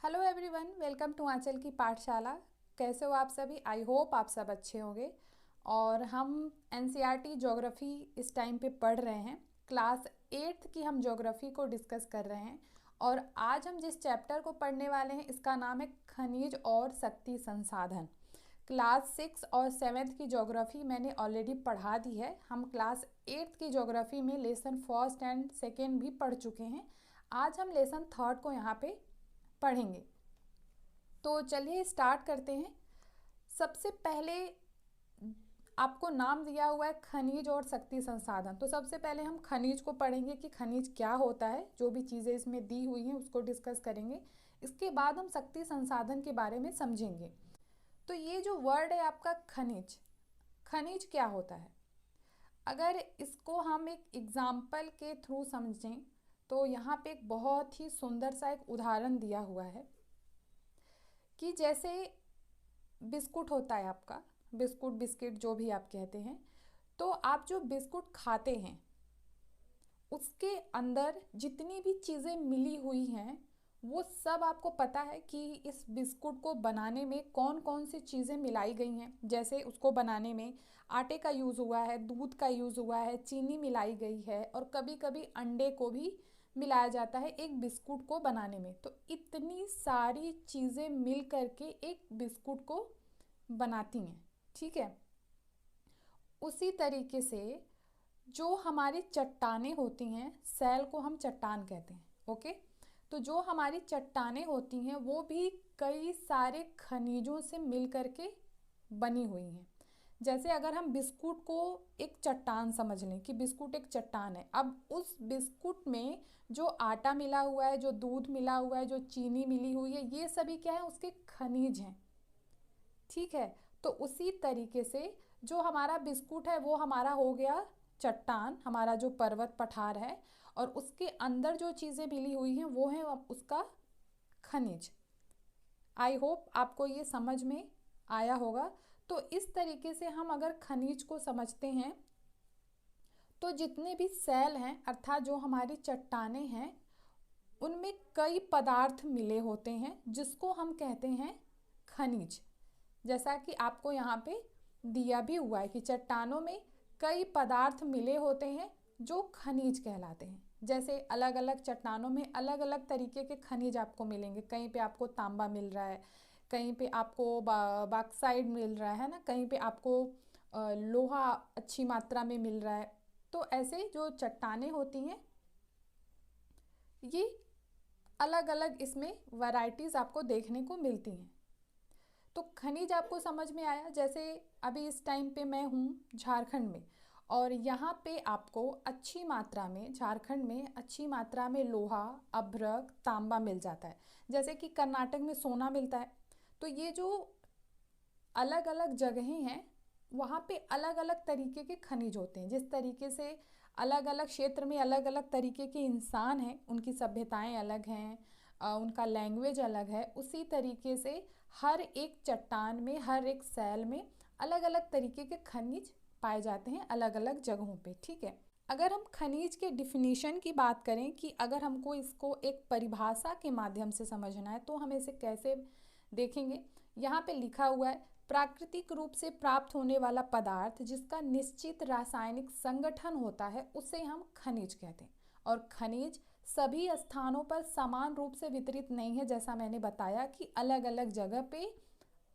Hello everyone, welcome to आंचल की पाठशाला। कैसे हो आप सभी? आई होप आप सब अच्छे होंगे। और हम एनसीईआरटी ज्योग्राफी इस टाइम पे पढ़ रहे हैं। क्लास 8th की हम ज्योग्राफी को डिस्कस कर रहे हैं। और आज हम जिस चैप्टर को पढ़ने वाले हैं इसका नाम है खनिज और शक्ति संसाधन। क्लास 6 और 7th की ज्योग्राफी मैंने ऑलरेडी पढ़ा दी है। हम क्लास 8th की ज्योग्राफी में लेसन फर्स्ट एंड सेकेंड भी पढ़ चुके हैं। आज हम लेसन थर्ड को यहाँ पे पढ़ेंगे। तो चलिए स्टार्ट करते हैं। सबसे पहले आपको नाम दिया हुआ है खनिज और शक्ति संसाधन। तो सबसे पहले हम खनिज को पढ़ेंगे कि खनिज क्या होता है। जो भी चीज़ें इसमें दी हुई हैं उसको डिस्कस करेंगे। इसके बाद हम शक्ति संसाधन के बारे में समझेंगे। तो ये जो वर्ड है आपका खनिज, खनिज क्या होता है? अगर इसको हम एक एग्जाम्पल के थ्रू समझें तो यहाँ पे एक बहुत ही सुंदर सा एक उदाहरण दिया हुआ है कि जैसे बिस्कुट होता है आपका, बिस्कुट बिस्किट जो भी आप कहते हैं। तो आप जो बिस्कुट खाते हैं उसके अंदर जितनी भी चीज़ें मिली हुई हैं वो सब आपको पता है कि इस बिस्कुट को बनाने में कौन कौन सी चीज़ें मिलाई गई हैं। जैसे उसको बनाने में आटे का यूज़ हुआ है, दूध का यूज़ हुआ है, चीनी मिलाई गई है और कभी कभी अंडे को भी मिलाया जाता है एक बिस्कुट को बनाने में। तो इतनी सारी चीज़ें मिल करके एक बिस्कुट को बनाती हैं, ठीक है। उसी तरीके से जो हमारी चट्टानें होती हैं, सेल को हम चट्टान कहते हैं, ओके। तो जो हमारी चट्टानें होती हैं वो भी कई सारे खनिजों से मिल करके बनी हुई हैं। जैसे अगर हम बिस्कुट को एक चट्टान समझ लें कि बिस्कुट एक चट्टान है, अब उस बिस्कुट में जो आटा मिला हुआ है, जो दूध मिला हुआ है, जो चीनी मिली हुई है, ये सभी क्या है? उसके खनिज हैं, ठीक है। तो उसी तरीके से जो हमारा बिस्कुट है वो हमारा हो गया चट्टान, हमारा जो पर्वत पठार है, और उसके अंदर जो चीज़ें मिली हुई हैं वो है उसका खनिज। आई होप आपको ये समझ में आया होगा। तो इस तरीके से हम अगर खनिज को समझते हैं तो जितने भी सेल हैं अर्थात जो हमारी चट्टानें हैं उनमें कई पदार्थ मिले होते हैं जिसको हम कहते हैं खनिज। जैसा कि आपको यहाँ पे दिया भी हुआ है कि चट्टानों में कई पदार्थ मिले होते हैं जो खनिज कहलाते हैं। जैसे अलग अलग चट्टानों में अलग अलग तरीके के खनिज आपको मिलेंगे। कहीं पे आपको तांबा मिल रहा है, कहीं पे आपको बॉक्साइट मिल रहा है ना, कहीं पे आपको लोहा अच्छी मात्रा में मिल रहा है। तो ऐसे जो चट्टानें होती हैं ये अलग अलग इसमें वैरायटीज़ आपको देखने को मिलती हैं। तो खनिज आपको समझ में आया। जैसे अभी इस टाइम पे मैं हूँ झारखंड में, और यहाँ पे आपको अच्छी मात्रा में, झारखंड में अच्छी मात्रा में लोहा, अभ्रक, तांबा मिल जाता है। जैसे कि कर्नाटक में सोना मिलता है। तो ये जो अलग अलग जगहें हैं वहाँ पे अलग अलग तरीके के खनिज होते हैं। जिस तरीके से अलग अलग क्षेत्र में अलग अलग तरीके के इंसान हैं, उनकी सभ्यताएं अलग हैं, उनका लैंग्वेज अलग है, उसी तरीके से हर एक चट्टान में, हर एक सेल में अलग अलग तरीके के खनिज पाए जाते हैं अलग अलग जगहों पे, ठीक है। अगर हम खनिज के डिफिनीशन की बात करें कि अगर हमको इसको एक परिभाषा के माध्यम से समझना है तो हम इसे कैसे देखेंगे। यहाँ पे लिखा हुआ है प्राकृतिक रूप से प्राप्त होने वाला पदार्थ जिसका निश्चित रासायनिक संगठन होता है उसे हम खनिज कहते हैं। और खनिज सभी स्थानों पर समान रूप से वितरित नहीं है। जैसा मैंने बताया कि अलग अलग जगह पे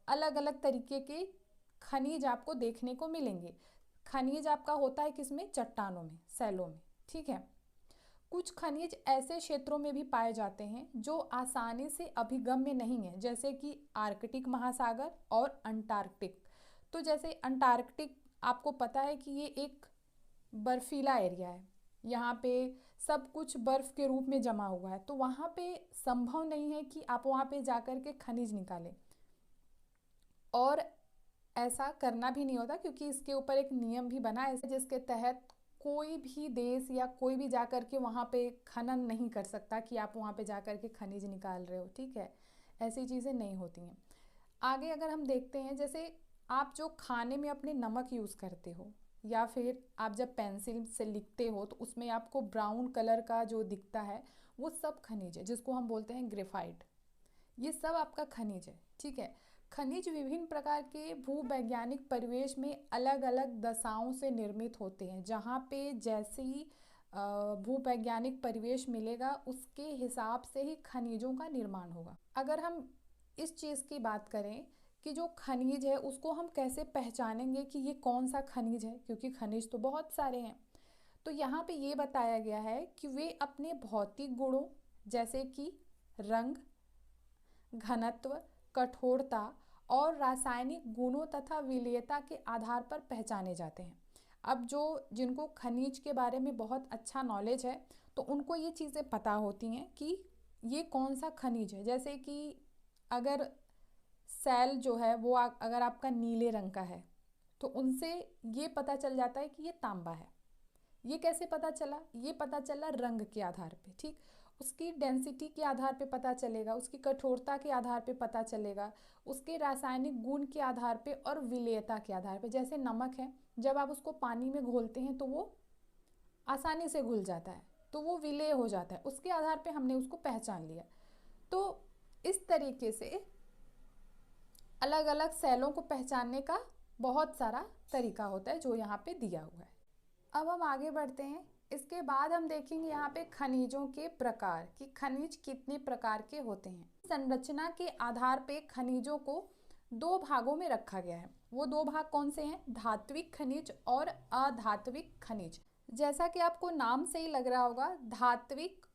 अलग अलग तरीके के खनिज आपको देखने को मिलेंगे। खनिज आपका होता है किसमें? चट्टानों में, सैलों में, ठीक है। कुछ खनिज ऐसे क्षेत्रों में भी पाए जाते हैं जो आसानी से अभिगम्य नहीं है, जैसे कि आर्कटिक महासागर और अंटार्कटिक। तो जैसे अंटार्कटिक आपको पता है कि ये एक बर्फीला एरिया है, यहाँ पे सब कुछ बर्फ़ के रूप में जमा हुआ है। तो वहाँ पे संभव नहीं है कि आप वहाँ पे जाकर के खनिज निकालें, और ऐसा करना भी नहीं होता क्योंकि इसके ऊपर एक नियम भी बना है जिसके तहत कोई भी देश या कोई भी जाकर के वहाँ पे खनन नहीं कर सकता कि आप वहाँ पे जाकर के खनिज निकाल रहे हो, ठीक है। ऐसी चीज़ें नहीं होती हैं। आगे अगर हम देखते हैं, जैसे आप जो खाने में अपने नमक यूज़ करते हो या फिर आप जब पेंसिल से लिखते हो तो उसमें आपको ब्राउन कलर का जो दिखता है वो सब खनिज है जिसको हम बोलते हैं ग्रेफाइट। ये सब आपका खनिज है, ठीक है। खनिज विभिन्न प्रकार के भूवैज्ञानिक परिवेश में अलग अलग दशाओं से निर्मित होते हैं। जहाँ पे जैसी भूवैज्ञानिक परिवेश मिलेगा उसके हिसाब से ही खनिजों का निर्माण होगा। अगर हम इस चीज़ की बात करें कि जो खनिज है उसको हम कैसे पहचानेंगे कि ये कौन सा खनिज है, क्योंकि खनिज तो बहुत सारे हैं। तो यहाँ पे ये बताया गया है कि वे अपने भौतिक गुणों जैसे कि रंग, घनत्व, कठोरता और रासायनिक गुणों तथा विलेयता के आधार पर पहचाने जाते हैं। अब जो जिनको खनिज के बारे में बहुत अच्छा नॉलेज है तो उनको ये चीज़ें पता होती हैं कि ये कौन सा खनिज है। जैसे कि अगर सेल जो है वो अगर आपका नीले रंग का है तो उनसे ये पता चल जाता है कि ये तांबा है। ये कैसे पता चला? ये पता चला रंग के आधार पे, ठीक। उसकी डेंसिटी के आधार पे पता चलेगा, उसकी कठोरता के आधार पे पता चलेगा, उसके रासायनिक गुण के आधार पे और विलेयता के आधार पे। जैसे नमक है, जब आप उसको पानी में घोलते हैं तो वो आसानी से घुल जाता है, तो वो विलेय हो जाता है, उसके आधार पे हमने उसको पहचान लिया। तो इस तरीके से अलग अलग सेलों को पहचानने का बहुत सारा तरीका होता है जो यहाँ पे दिया हुआ है। अब हम आगे बढ़ते हैं। इसके बाद हम देखेंगे यहाँ पे खनिजों के प्रकार कि खनिज कितने प्रकार के होते हैं। संरचना के आधार पे खनिजों को दो भागों में रखा गया है। वो दो भाग कौन से हैं? धात्विक खनिज और अधात्विक खनिज। जैसा कि आपको नाम से ही लग रहा होगा, धात्विक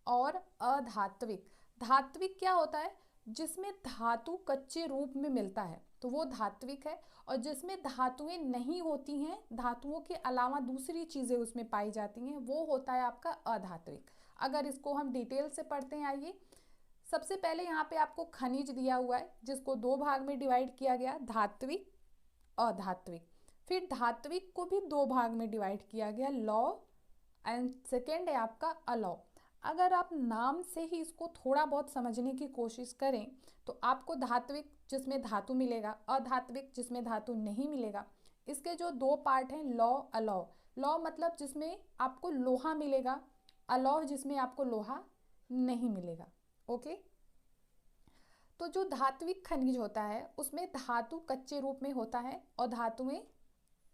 और अधात्विक। धात्विक क्या होता है? जिसमें धातु कच्चे रूप में मिलता है तो वो धात्विक है, और जिसमें धातुएं नहीं होती हैं, धातुओं के अलावा दूसरी चीज़ें उसमें पाई जाती हैं, वो होता है आपका अधात्विक। अगर इसको हम डिटेल से पढ़ते हैं, आइए। सबसे पहले यहाँ पे आपको खनिज दिया हुआ है जिसको दो भाग में डिवाइड किया गया, धात्विक, अधात्विक। फिर धात्विक को भी दो भाग में डिवाइड किया गया, लौ एंड सेकेंड है आपका अलौ। अगर आप नाम से ही इसको थोड़ा बहुत समझने की कोशिश करें तो आपको धात्विक जिसमें धातु मिलेगा, अधात्विक जिसमें धातु नहीं मिलेगा। इसके जो दो पार्ट हैं, लौ अलौ। लौ मतलब जिसमें आपको लोहा मिलेगा, अलौ जिसमें आपको लोहा नहीं मिलेगा। ओके। तो जो धात्विक खनिज होता है उसमें धातु कच्चे रूप में होता है और धातुएं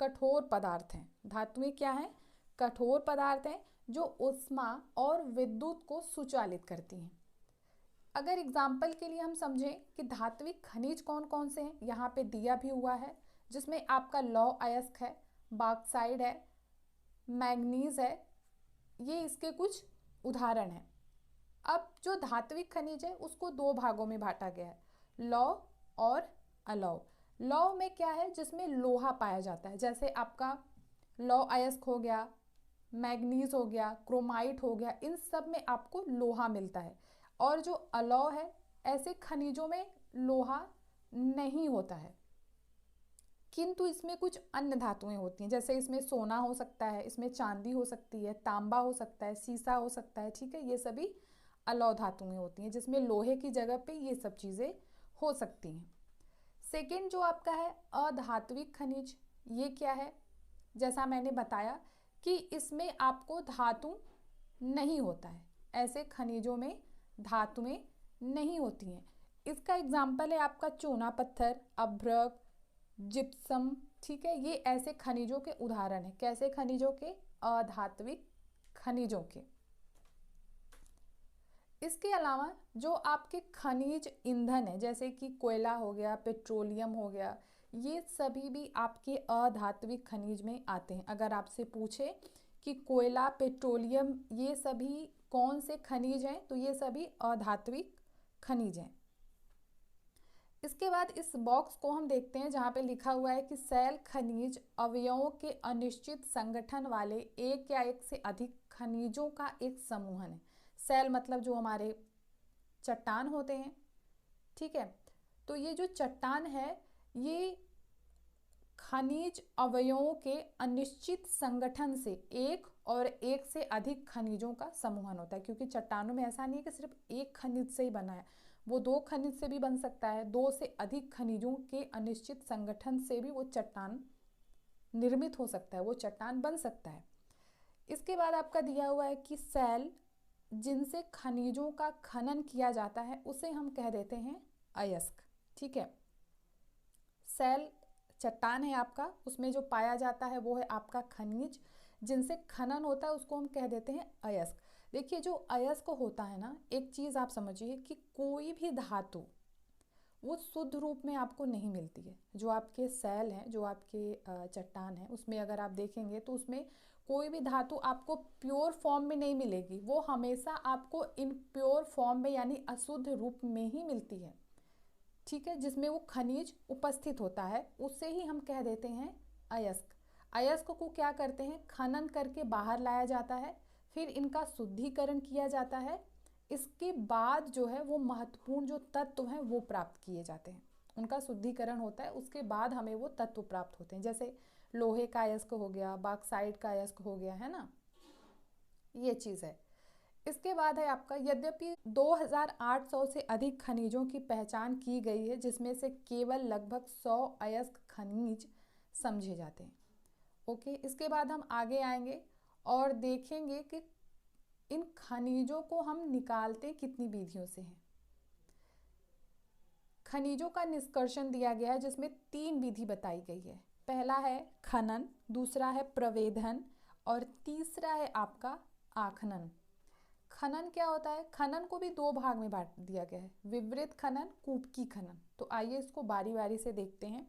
कठोर पदार्थ हैं। धातुएं क्या हैं? कठोर पदार्थ हैं जो ऊष्मा और विद्युत को सुचालित करती हैं। अगर एग्जाम्पल के लिए हम समझें कि धात्विक खनिज कौन कौन से हैं, यहाँ पे दिया भी हुआ है, जिसमें आपका लौह अयस्क है, बॉक्साइड है, मैग्नीज है। ये इसके कुछ उदाहरण हैं। अब जो धात्विक खनिज है उसको दो भागों में बांटा गया है, लौह और अलौह। लौह में क्या है? जिसमें लोहा पाया जाता है, जैसे आपका लौह अयस्क हो गया, मैग्नीज हो गया, क्रोमाइट हो गया, इन सब में आपको लोहा मिलता है। और जो अलौह है, ऐसे खनिजों में लोहा नहीं होता है, किंतु इसमें कुछ अन्य धातुएं होती हैं। जैसे इसमें सोना हो सकता है, इसमें चांदी हो सकती है, तांबा हो सकता है, सीसा हो सकता है, ठीक है। ये सभी अलौह धातुएं होती हैं जिसमें लोहे की जगह पे ये सब चीज़ें हो सकती हैं। सेकेंड जो आपका है अधात्विक खनिज, ये क्या है? जैसा मैंने बताया कि इसमें आपको धातु नहीं होता है, ऐसे खनिजों में धातुएं नहीं होती हैं। इसका एग्जाम्पल है आपका चूना पत्थर, अभ्रक, जिप्सम, ठीक है। ये ऐसे खनिजों के उदाहरण हैं। कैसे खनिजों के? अधात्विक खनिजों के। इसके अलावा जो आपके खनिज ईंधन है, जैसे कि कोयला हो गया, पेट्रोलियम हो गया, ये सभी भी आपके अधात्विक खनिज में आते हैं। अगर आपसे पूछे कि कोयला, पेट्रोलियम, ये सभी कौन से खनिज हैं, तो ये सभी अधात्विक खनिज हैं। इसके बाद इस बॉक्स को हम देखते हैं जहाँ पे लिखा हुआ है कि सेल खनिज अवयवों के अनिश्चित संगठन वाले एक या एक से अधिक खनिजों का एक समूह है। सेल मतलब जो हमारे चट्टान होते हैं, ठीक है। तो ये जो चट्टान है ये खनिज अवयवों के अनिश्चित संगठन से एक और एक से अधिक खनिजों का समूहन होता है, क्योंकि चट्टानों में ऐसा नहीं है कि सिर्फ एक खनिज से ही बना है, वो दो खनिज से भी बन सकता है। दो से अधिक खनिजों के अनिश्चित संगठन से भी वो चट्टान निर्मित हो सकता है, वो चट्टान बन सकता है। इसके बाद आपका दिया हुआ है कि सेल जिनसे खनिजों का खनन किया जाता है उसे हम कह देते हैं अयस्क। ठीक है, सेल चट्टान है आपका, उसमें जो पाया जाता है वो है आपका खनिज, जिनसे खनन होता है उसको हम कह देते हैं अयस्क। देखिए जो अयस्क होता है ना, एक चीज़ आप समझिए कि कोई भी धातु वो शुद्ध रूप में आपको नहीं मिलती है। जो आपके सेल हैं, जो आपके चट्टान है, उसमें अगर आप देखेंगे तो उसमें कोई भी धातु आपको प्योर फॉर्म में नहीं मिलेगी, वो हमेशा आपको इनप्योर फॉर्म में यानी अशुद्ध रूप में ही मिलती है। ठीक है, जिसमें वो खनिज उपस्थित होता है उसे ही हम कह देते हैं अयस्क। अयस्क को क्या करते हैं, खनन करके बाहर लाया जाता है, फिर इनका शुद्धिकरण किया जाता है। इसके बाद जो है वो महत्वपूर्ण जो तत्व हैं वो प्राप्त किए जाते हैं। उनका शुद्धिकरण होता है, उसके बाद हमें वो तत्व प्राप्त होते हैं। जैसे लोहे का अयस्क हो गया, बॉक्साइट का अयस्क हो गया, है ना, ये चीज़ है। इसके बाद है आपका, यद्यपि 2800 से अधिक खनिजों की पहचान की गई है, जिसमें से केवल लगभग 100 अयस्क खनिज समझे जाते हैं। ओके, इसके बाद हम आगे आएंगे और देखेंगे कि इन खनिजों को हम निकालते कितनी विधियों से हैं। खनिजों का निष्कर्षण दिया गया है जिसमें 3 विधि बताई गई है। पहला है खनन, दूसरा है प्रवेधन और तीसरा है आपका आखनन। खनन क्या होता है, खनन को भी 2 भाग में बांट दिया गया है, विवृत खनन, कूपकी खनन। तो आइए इसको बारी बारी से देखते हैं।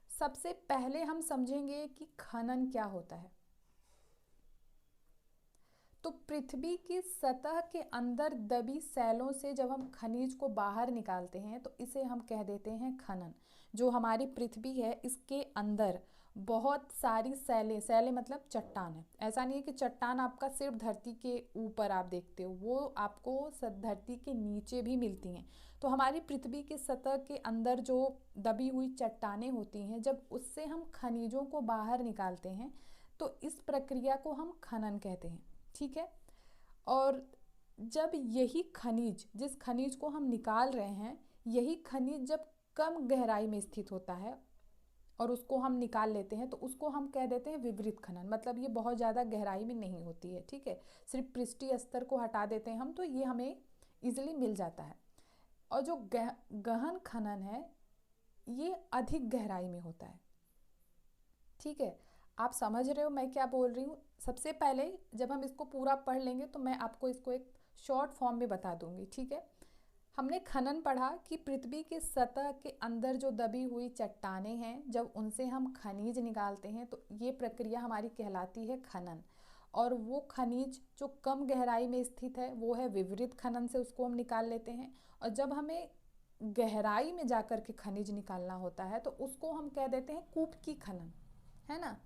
सबसे पहले हम समझेंगे कि खनन क्या होता है। तो पृथ्वी की सतह के अंदर दबी सैलों से जब हम खनिज को बाहर निकालते हैं तो इसे हम कह देते हैं खनन। जो हमारी पृथ्वी है इसके अंदर बहुत सारी सैलें, सैलें मतलब चट्टान है। ऐसा नहीं है कि चट्टान आपका सिर्फ धरती के ऊपर आप देखते हो, वो आपको धरती के नीचे भी मिलती हैं। तो हमारी पृथ्वी की सतह के अंदर जो दबी हुई चट्टानें होती हैं, जब उससे हम खनिजों को बाहर निकालते हैं तो इस प्रक्रिया को हम खनन कहते हैं। ठीक है, और जब यही खनिज, जिस खनिज को हम निकाल रहे हैं, यही खनिज जब कम गहराई में स्थित होता है और उसको हम निकाल लेते हैं तो उसको हम कह देते हैं विवृत खनन। मतलब ये बहुत ज़्यादा गहराई में नहीं होती है। ठीक है, सिर्फ पृष्ठीय स्तर को हटा देते हैं हम तो ये हमें इजीली मिल जाता है। और जो गहन खनन है ये अधिक गहराई में होता है। ठीक है, आप समझ रहे हो मैं क्या बोल रही हूँ। सबसे पहले जब हम इसको पूरा पढ़ लेंगे तो मैं आपको इसको एक शॉर्ट फॉर्म में बता दूंगी। ठीक है, हमने खनन पढ़ा कि पृथ्वी की सतह के अंदर जो दबी हुई चट्टानें हैं, जब उनसे हम खनिज निकालते हैं तो ये प्रक्रिया हमारी कहलाती है खनन। और वो खनिज जो कम गहराई में स्थित है वो है विवृत खनन से उसको हम निकाल लेते हैं। और जब हमें गहराई में जाकर के खनिज निकालना होता है तो उसको हम कह देते हैं कूपकी खनन, है ना।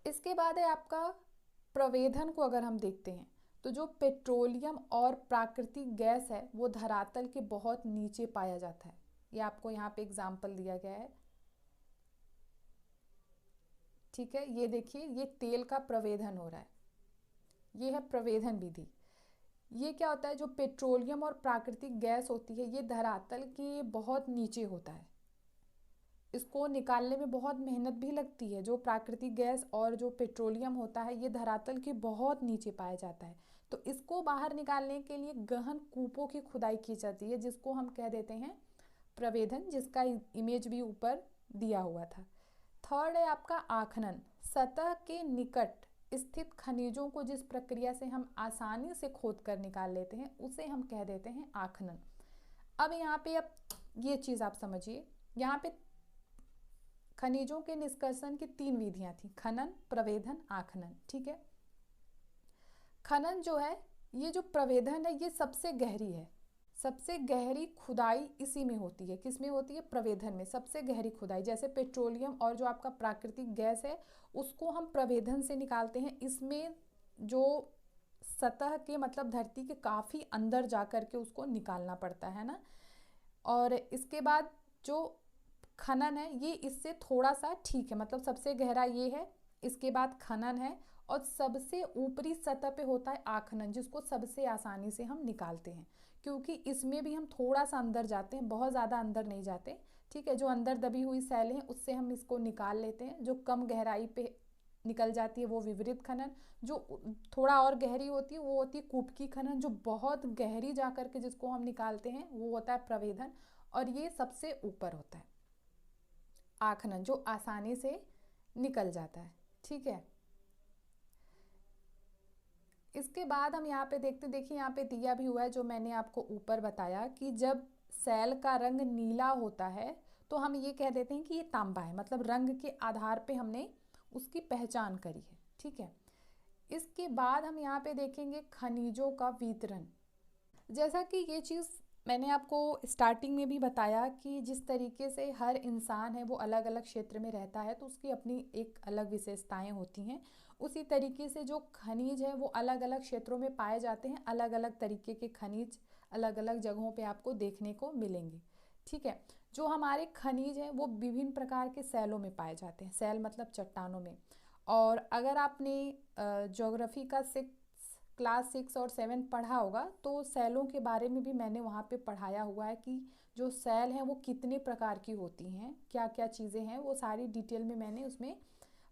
इसके बाद है आपका प्रवेधन को अगर हम देखते हैं तो जो पेट्रोलियम और प्राकृतिक गैस है वो धरातल के बहुत नीचे पाया जाता है। ये आपको यहाँ पे एग्जाम्पल दिया गया है। ठीक है, ये देखिए ये तेल का प्रवेधन हो रहा है, ये है प्रवेधन विधि। ये क्या होता है, जो पेट्रोलियम और प्राकृतिक गैस होती है ये धरातल के बहुत नीचे होता है, इसको निकालने में बहुत मेहनत भी लगती है। जो प्राकृतिक गैस और जो पेट्रोलियम होता है ये धरातल के बहुत नीचे पाया जाता है। तो इसको बाहर निकालने के लिए गहन कूपों की खुदाई की जाती है जिसको हम कह देते हैं प्रवेधन, जिसका इमेज भी ऊपर दिया हुआ था। थर्ड है आपका आखनन। सतह के निकट स्थित खनिजों को जिस प्रक्रिया से हम आसानी से खोद कर निकाल लेते हैं उसे हम कह देते हैं आखनन। अब यहाँ पे अब ये चीज़ आप समझिए, यहाँ पे खनिजों के निष्कर्षण की 3 विधियां थी, खनन, प्रवेधन, आखनन। ठीक है, खनन जो है, ये जो प्रवेधन है ये सबसे गहरी है। सबसे गहरी खुदाई इसी में होती है। किस में होती है, प्रवेधन में सबसे गहरी खुदाई। जैसे पेट्रोलियम और जो आपका प्राकृतिक गैस है उसको हम प्रवेधन से निकालते हैं। इसमें जो सतह के मतलब धरती के काफ़ी अंदर जा कर के उसको निकालना पड़ता है ना। और इसके बाद जो खनन है ये इससे थोड़ा सा ठीक है, मतलब सबसे गहरा ये है, इसके बाद खनन है और सबसे ऊपरी सतह पे होता है आखनन, जिसको सबसे आसानी से हम निकालते हैं क्योंकि इसमें भी हम थोड़ा सा अंदर जाते हैं, बहुत ज़्यादा अंदर नहीं जाते। ठीक है, जो अंदर दबी हुई सैलें हैं उससे हम इसको निकाल लेते हैं। जो कम गहराई पे निकल जाती है वो विवरित खनन। जो थोड़ा और गहरी होती है वो होती है कूपकी खनन, जो बहुत गहरी जा कर के जिसको हम निकालते हैं वो होता है प्रवेधन। और ये सबसे ऊपर होता है आखनन, जो आसानी से निकल जाता है। ठीक है, इसके बाद हम यहाँ पे देखिए यहाँ पे दिया भी हुआ है जो मैंने आपको ऊपर बताया कि जब सेल का रंग नीला होता है तो हम ये कह देते हैं कि ये तांबा है, मतलब रंग के आधार पे हमने उसकी पहचान करी है। ठीक है, इसके बाद हम यहाँ पे देखेंगे खनिजों का वितरण। जैसा कि ये चीज़ मैंने आपको स्टार्टिंग में भी बताया कि जिस तरीके से हर इंसान है वो अलग अलग क्षेत्र में रहता है तो उसकी अपनी एक अलग विशेषताएं होती हैं, उसी तरीके से जो खनिज है वो अलग अलग क्षेत्रों में पाए जाते हैं। अलग अलग तरीके के खनिज अलग अलग जगहों पे आपको देखने को मिलेंगे। ठीक है, जो हमारे खनिज हैं वो विभिन्न प्रकार के सेलों में पाए जाते हैं। सेल मतलब चट्टानों में। और अगर आपने ज्योग्राफी का क्लास 6 और 7 पढ़ा होगा तो सेलों के बारे में भी मैंने वहाँ पे पढ़ाया हुआ है कि जो सेल हैं वो कितने प्रकार की होती हैं, क्या क्या चीज़ें हैं, वो सारी डिटेल में मैंने उसमें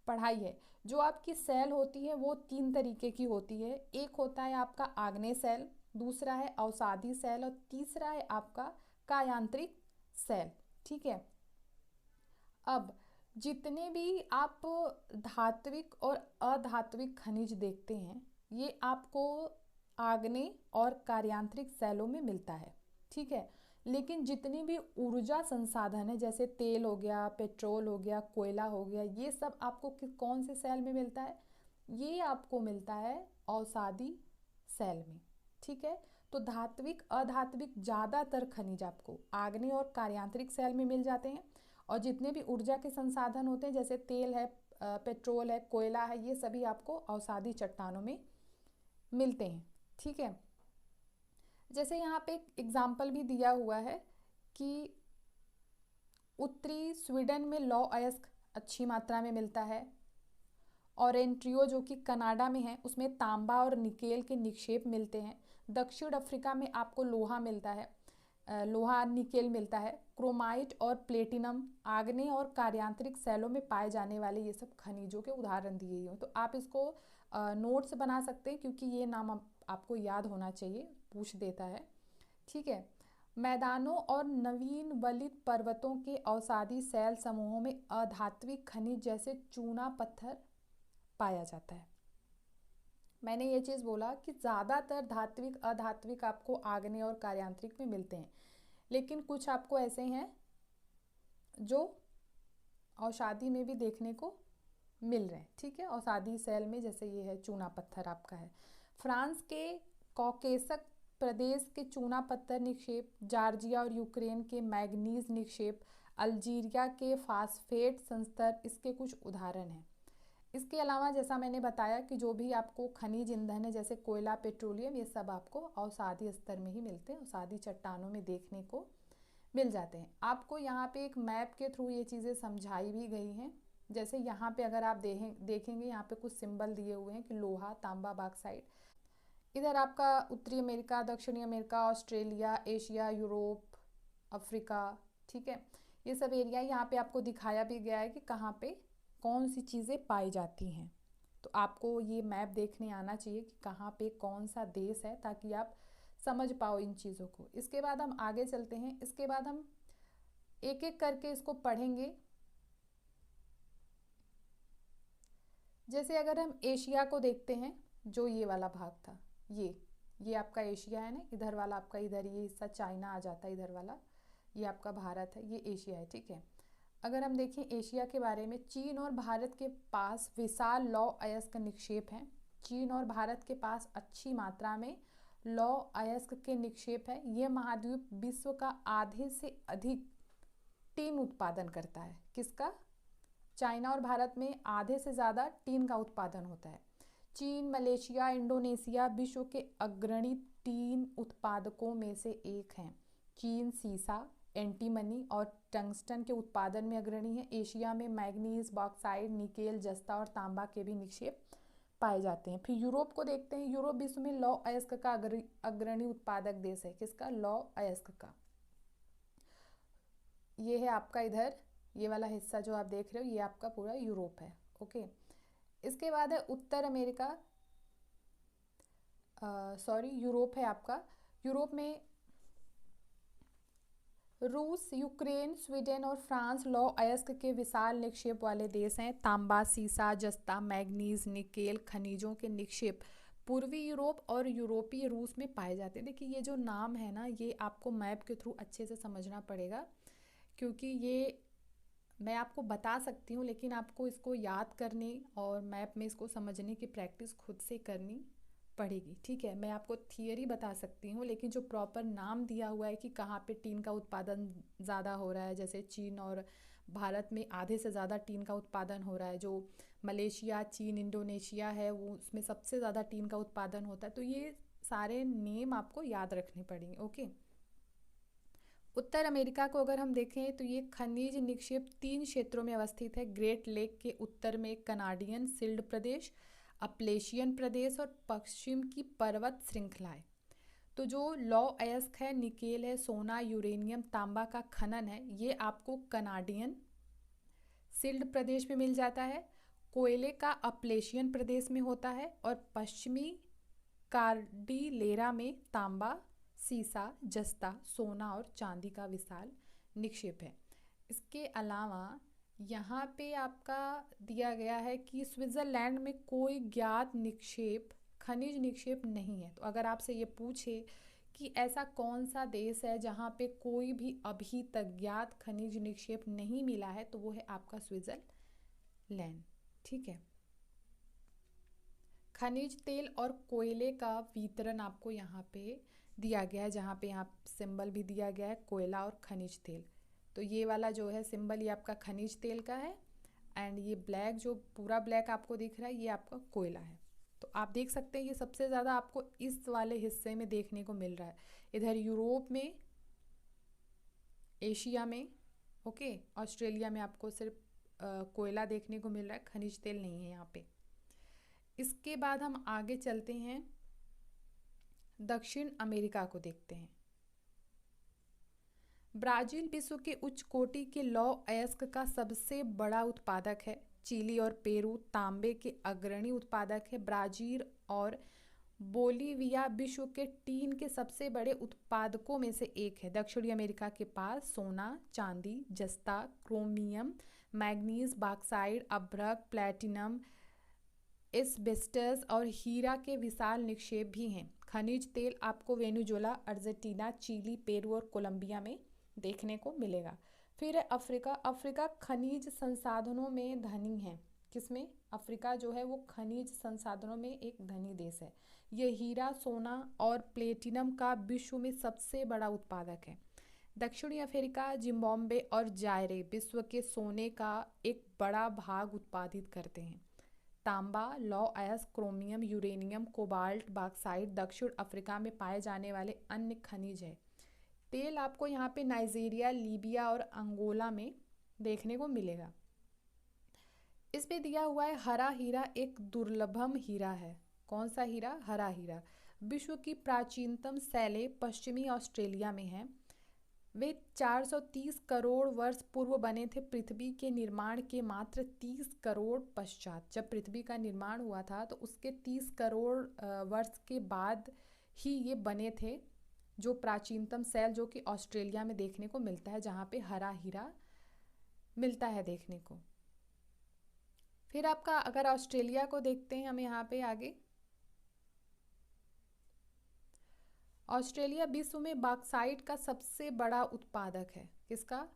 पढ़ाई है। जो आपकी सेल होती है वो 3 तरीके की होती है। एक होता है आपका आग्नेय सेल, दूसरा है अवसादी सेल और तीसरा है आपका कायांत्रिक सेल। ठीक है, अब जितने भी आप धात्विक और अधात्विक खनिज देखते हैं ये आपको आग्नेय और कार्यांत्रिक सेलों में मिलता है। ठीक है, लेकिन जितनी भी ऊर्जा संसाधन है जैसे तेल हो गया, पेट्रोल हो गया, कोयला हो गया, ये सब आपको कौन से सेल में मिलता है? ये आपको मिलता है अवसादी सेल में। ठीक है, तो धात्विक अधात्विक ज़्यादातर खनिज आपको आग्नेय और कार्यांत्रिक सेल में मिल जाते हैं। और जितने भी ऊर्जा के संसाधन होते हैं जैसे तेल है, पेट्रोल है, कोयला है, ये सभी आपको अवसादी चट्टानों में मिलते हैं। ठीक है, जैसे यहाँ पे एक एग्जाम्पल भी दिया हुआ है कि उत्तरी स्वीडन में लौ अयस्क अच्छी मात्रा में मिलता है। ओरेंट्रियो जो कि कनाडा में है उसमें तांबा और निकेल के निक्षेप मिलते हैं। दक्षिण अफ्रीका में आपको लोहा मिलता है, लोहा निकेल मिलता है। क्रोमाइट और प्लेटिनम आग्नेय और कार्यांत्रिक सेलों में पाए जाने वाले ये सब खनिजों के उदाहरण दिए हुए हैं। तो आप इसको नोट्स बना सकते हैं क्योंकि ये नाम आपको याद होना चाहिए, पूछ देता है। ठीक है, मैदानों और नवीन वलित पर्वतों के अवसादी सेल समूहों में अधात्विक खनिज जैसे चूना पत्थर पाया जाता है। मैंने ये चीज़ बोला कि ज़्यादातर धात्विक अधात्विक आपको आग्नेय और कार्यांत्रिक में मिलते हैं, लेकिन कुछ आपको ऐसे हैं जो औषधि में भी देखने को मिल रहे हैं। ठीक है, औषधि सेल में जैसे ये है चूना पत्थर आपका है। फ्रांस के कॉकेसक प्रदेश के चूना पत्थर निक्षेप, जॉर्जिया और यूक्रेन के मैग्नीज निक्षेप, अल्जीरिया के फास्फेट संस्तर इसके कुछ उदाहरण हैं। इसके अलावा जैसा मैंने बताया कि जो भी आपको खनिज ईंधन है जैसे कोयला, पेट्रोलियम, ये सब आपको अवसादी स्तर में ही मिलते हैं, अवसादी चट्टानों में देखने को मिल जाते हैं। आपको यहाँ पे एक मैप के थ्रू ये चीज़ें समझाई भी गई हैं। जैसे यहाँ पे अगर आप देखेंगे यहाँ पे कुछ सिंबल दिए हुए हैं कि लोहा, तांबा, बॉक्साइट। इधर आपका उत्तरी अमेरिका, दक्षिणी America, Australia, Asia, Europe, Africa. ठीक है, ये सब एरिया यहाँ पे आपको दिखाया भी गया है कि कहाँ पे कौन सी चीज़ें पाई जाती हैं। तो आपको ये मैप देखने आना चाहिए कि कहाँ पे कौन सा देश है ताकि आप समझ पाओ इन चीज़ों को। इसके बाद हम आगे चलते हैं, इसके बाद हम एक एक करके इसको पढ़ेंगे। जैसे अगर हम एशिया को देखते हैं, जो ये वाला भाग था, ये आपका एशिया है ना, इधर वाला आपका, इधर ये हिस्सा चाइना आ जाता है, इधर वाला ये आपका भारत है, ये एशिया है। ठीक है, अगर हम देखें एशिया के बारे में, चीन और भारत के पास विशाल लौह अयस्क निक्षेप हैं। चीन और भारत के पास अच्छी मात्रा में लौह अयस्क के निक्षेप है। ये महाद्वीप विश्व का आधे से अधिक टीन उत्पादन करता है। किसका? चाइना और भारत में आधे से ज़्यादा टीन का उत्पादन होता है। चीन, मलेशिया, इंडोनेशिया विश्व के अग्रणी टीन उत्पादकों में से एक हैं। चीन सीसा, एंटीमनी और टंगस्टन के उत्पादन में अग्रणी है। एशिया में मैग्नीज, बॉक्साइट, निकेल, जस्ता और तांबा के भी निक्षेप पाए जाते हैं। फिर यूरोप को देखते हैं। यूरोप विश्व में लौह अयस्क का अग्रणी उत्पादक देश है। किसका? लौह अयस्क का। ये है आपका इधर ये वाला हिस्सा जो आप देख रहे हो, ये आपका पूरा यूरोप है। ओके, इसके बाद है उत्तर अमेरिका, सॉरी यूरोप है आपका। यूरोप में रूस, यूक्रेन, स्वीडन और फ्रांस लौ अयस्क के विशाल निक्षेप वाले देश हैं। तांबा, सीसा, जस्ता, मैग्नीज, निकेल खनिजों के निक्षेप पूर्वी यूरोप और यूरोपीय रूस में पाए जाते हैं। देखिए ये जो नाम है ना, ये आपको मैप के थ्रू अच्छे से समझना पड़ेगा, क्योंकि ये मैं आपको बता सकती हूँ लेकिन आपको इसको याद करने और मैप में इसको समझने की प्रैक्टिस खुद से करनी पड़ेगी। ठीक है, मैं आपको थियरी बता सकती हूँ लेकिन जो प्रॉपर नाम दिया हुआ है कि कहाँ पे टीन का उत्पादन ज़्यादा हो रहा है, जैसे चीन और भारत में आधे से ज़्यादा टीन का उत्पादन हो रहा है, जो मलेशिया, चीन, इंडोनेशिया है वो उसमें सबसे ज़्यादा टीन का उत्पादन होता है, तो ये सारे नेम आपको याद रखने पड़ेंगे। ओके, उत्तर अमेरिका को अगर हम देखें तो ये खनिज निक्षेप 3 क्षेत्रों में अवस्थित है। ग्रेट लेक के उत्तर में कनाडियन सिल्ड प्रदेश, अपलेशियन प्रदेश और पश्चिम की पर्वत श्रृंखलाएं। तो जो लौ अयस्क है, निकेल है, सोना, यूरेनियम, तांबा का खनन है, ये आपको कनाडियन सिल्ड प्रदेश में मिल जाता है। कोयले का अपलेशियन प्रदेश में होता है और पश्चिमी कार्डिलेरा में तांबा, सीसा, जस्ता, सोना और चांदी का विशाल निक्षेप है। इसके अलावा यहाँ पे आपका दिया गया है कि स्विट्ज़रलैंड में कोई ज्ञात निक्षेप, खनिज निक्षेप नहीं है। तो अगर आपसे ये पूछे कि ऐसा कौन सा देश है जहाँ पे कोई भी अभी तक ज्ञात खनिज निक्षेप नहीं मिला है, तो वो है आपका स्विट्ज़रलैंड। ठीक है, खनिज तेल और कोयले का वितरण आपको यहाँ पे दिया गया है, जहाँ पे यहाँ सिंबल भी दिया गया है कोयला और खनिज तेल। तो ये वाला जो है सिंबल ये आपका खनिज तेल का है, एंड ये ब्लैक जो पूरा ब्लैक आपको दिख रहा है ये आपका कोयला है। तो आप देख सकते हैं ये सबसे ज़्यादा आपको इस वाले हिस्से में देखने को मिल रहा है, इधर यूरोप में, एशिया में, ओके, ऑस्ट्रेलिया में आपको सिर्फ कोयला देखने को मिल रहा है, खनिज तेल नहीं है यहाँ पे। इसके बाद हम आगे चलते हैं, दक्षिण अमेरिका को देखते हैं। ब्राज़ील विश्व के उच्च कोटि के लौ अयस्क का सबसे बड़ा उत्पादक है। चिली और पेरू तांबे के अग्रणी उत्पादक है। ब्राज़ील और बोलीविया विश्व के टीन के सबसे बड़े उत्पादकों में से एक है। दक्षिणी अमेरिका के पास सोना, चांदी, जस्ता, क्रोमियम, मैग्नीज, बॉक्साइट, अभ्रक, प्लैटिनम, एस्बेस्टस और हीरा के विशाल निक्षेप भी हैं। खनिज तेल आपको वेनेजुएला, अर्जेंटीना, चिली, पेरू और कोलंबिया में देखने को मिलेगा। फिर है अफ्रीका। अफ्रीका खनिज संसाधनों में धनी है। किसमें? अफ्रीका जो है वो खनिज संसाधनों में एक धनी देश है। ये हीरा, सोना और प्लेटिनम का विश्व में सबसे बड़ा उत्पादक है। दक्षिणी अफ्रीका, जिम्बाब्वे और जायरे विश्व के सोने का एक बड़ा भाग उत्पादित करते हैं। तांबा, लौ अयस्क, क्रोमियम, यूरेनियम, कोबाल्ट, बॉक्साइट दक्षिण अफ्रीका में पाए जाने वाले अन्य खनिज है। तेल आपको यहाँ पे नाइजीरिया, लीबिया और अंगोला में देखने को मिलेगा। इस पे दिया हुआ है हरा हीरा एक दुर्लभम हीरा है। कौन सा हीरा? हरा हीरा। विश्व की प्राचीनतम शैलें पश्चिमी ऑस्ट्रेलिया में हैं। वे 430 करोड़ वर्ष पूर्व बने थे। पृथ्वी के निर्माण के मात्र 30 करोड़ पश्चात, जब पृथ्वी का निर्माण हुआ था तो उसके 30 करोड़ वर्ष के बाद ही ये बने थे। जो प्राचीनतम शैल जो कि ऑस्ट्रेलिया में देखने को मिलता है, जहाँ पे हरा हीरा मिलता है देखने को। फिर आपका अगर ऑस्ट्रेलिया को देखते हैं हम यहाँ पे आगे, ऑस्ट्रेलिया विश्व में बॉक्साइट का सबसे बड़ा उत्पादक है। किसका?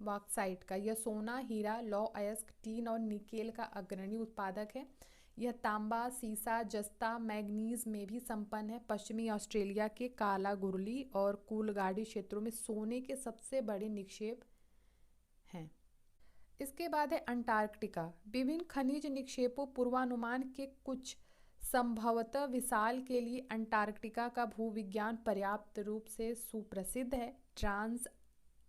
बॉक्साइट का। यह सोना, हीरा, लौ अयस्क, टीन और निकेल का अग्रणी उत्पादक है। यह तांबा, सीसा, जस्ता, मैग्नीज में भी संपन्न है। पश्चिमी ऑस्ट्रेलिया के कालागुरली और कूलगाड़ी क्षेत्रों में सोने के सबसे बड़े निक्षेप हैं। इसके बाद है अंटार्कटिका। विभिन्न खनिज निक्षेपों पूर्वानुमान के कुछ संभवतः विशाल के लिए अंटार्कटिका का भूविज्ञान पर्याप्त रूप से सुप्रसिद्ध है। ट्रांस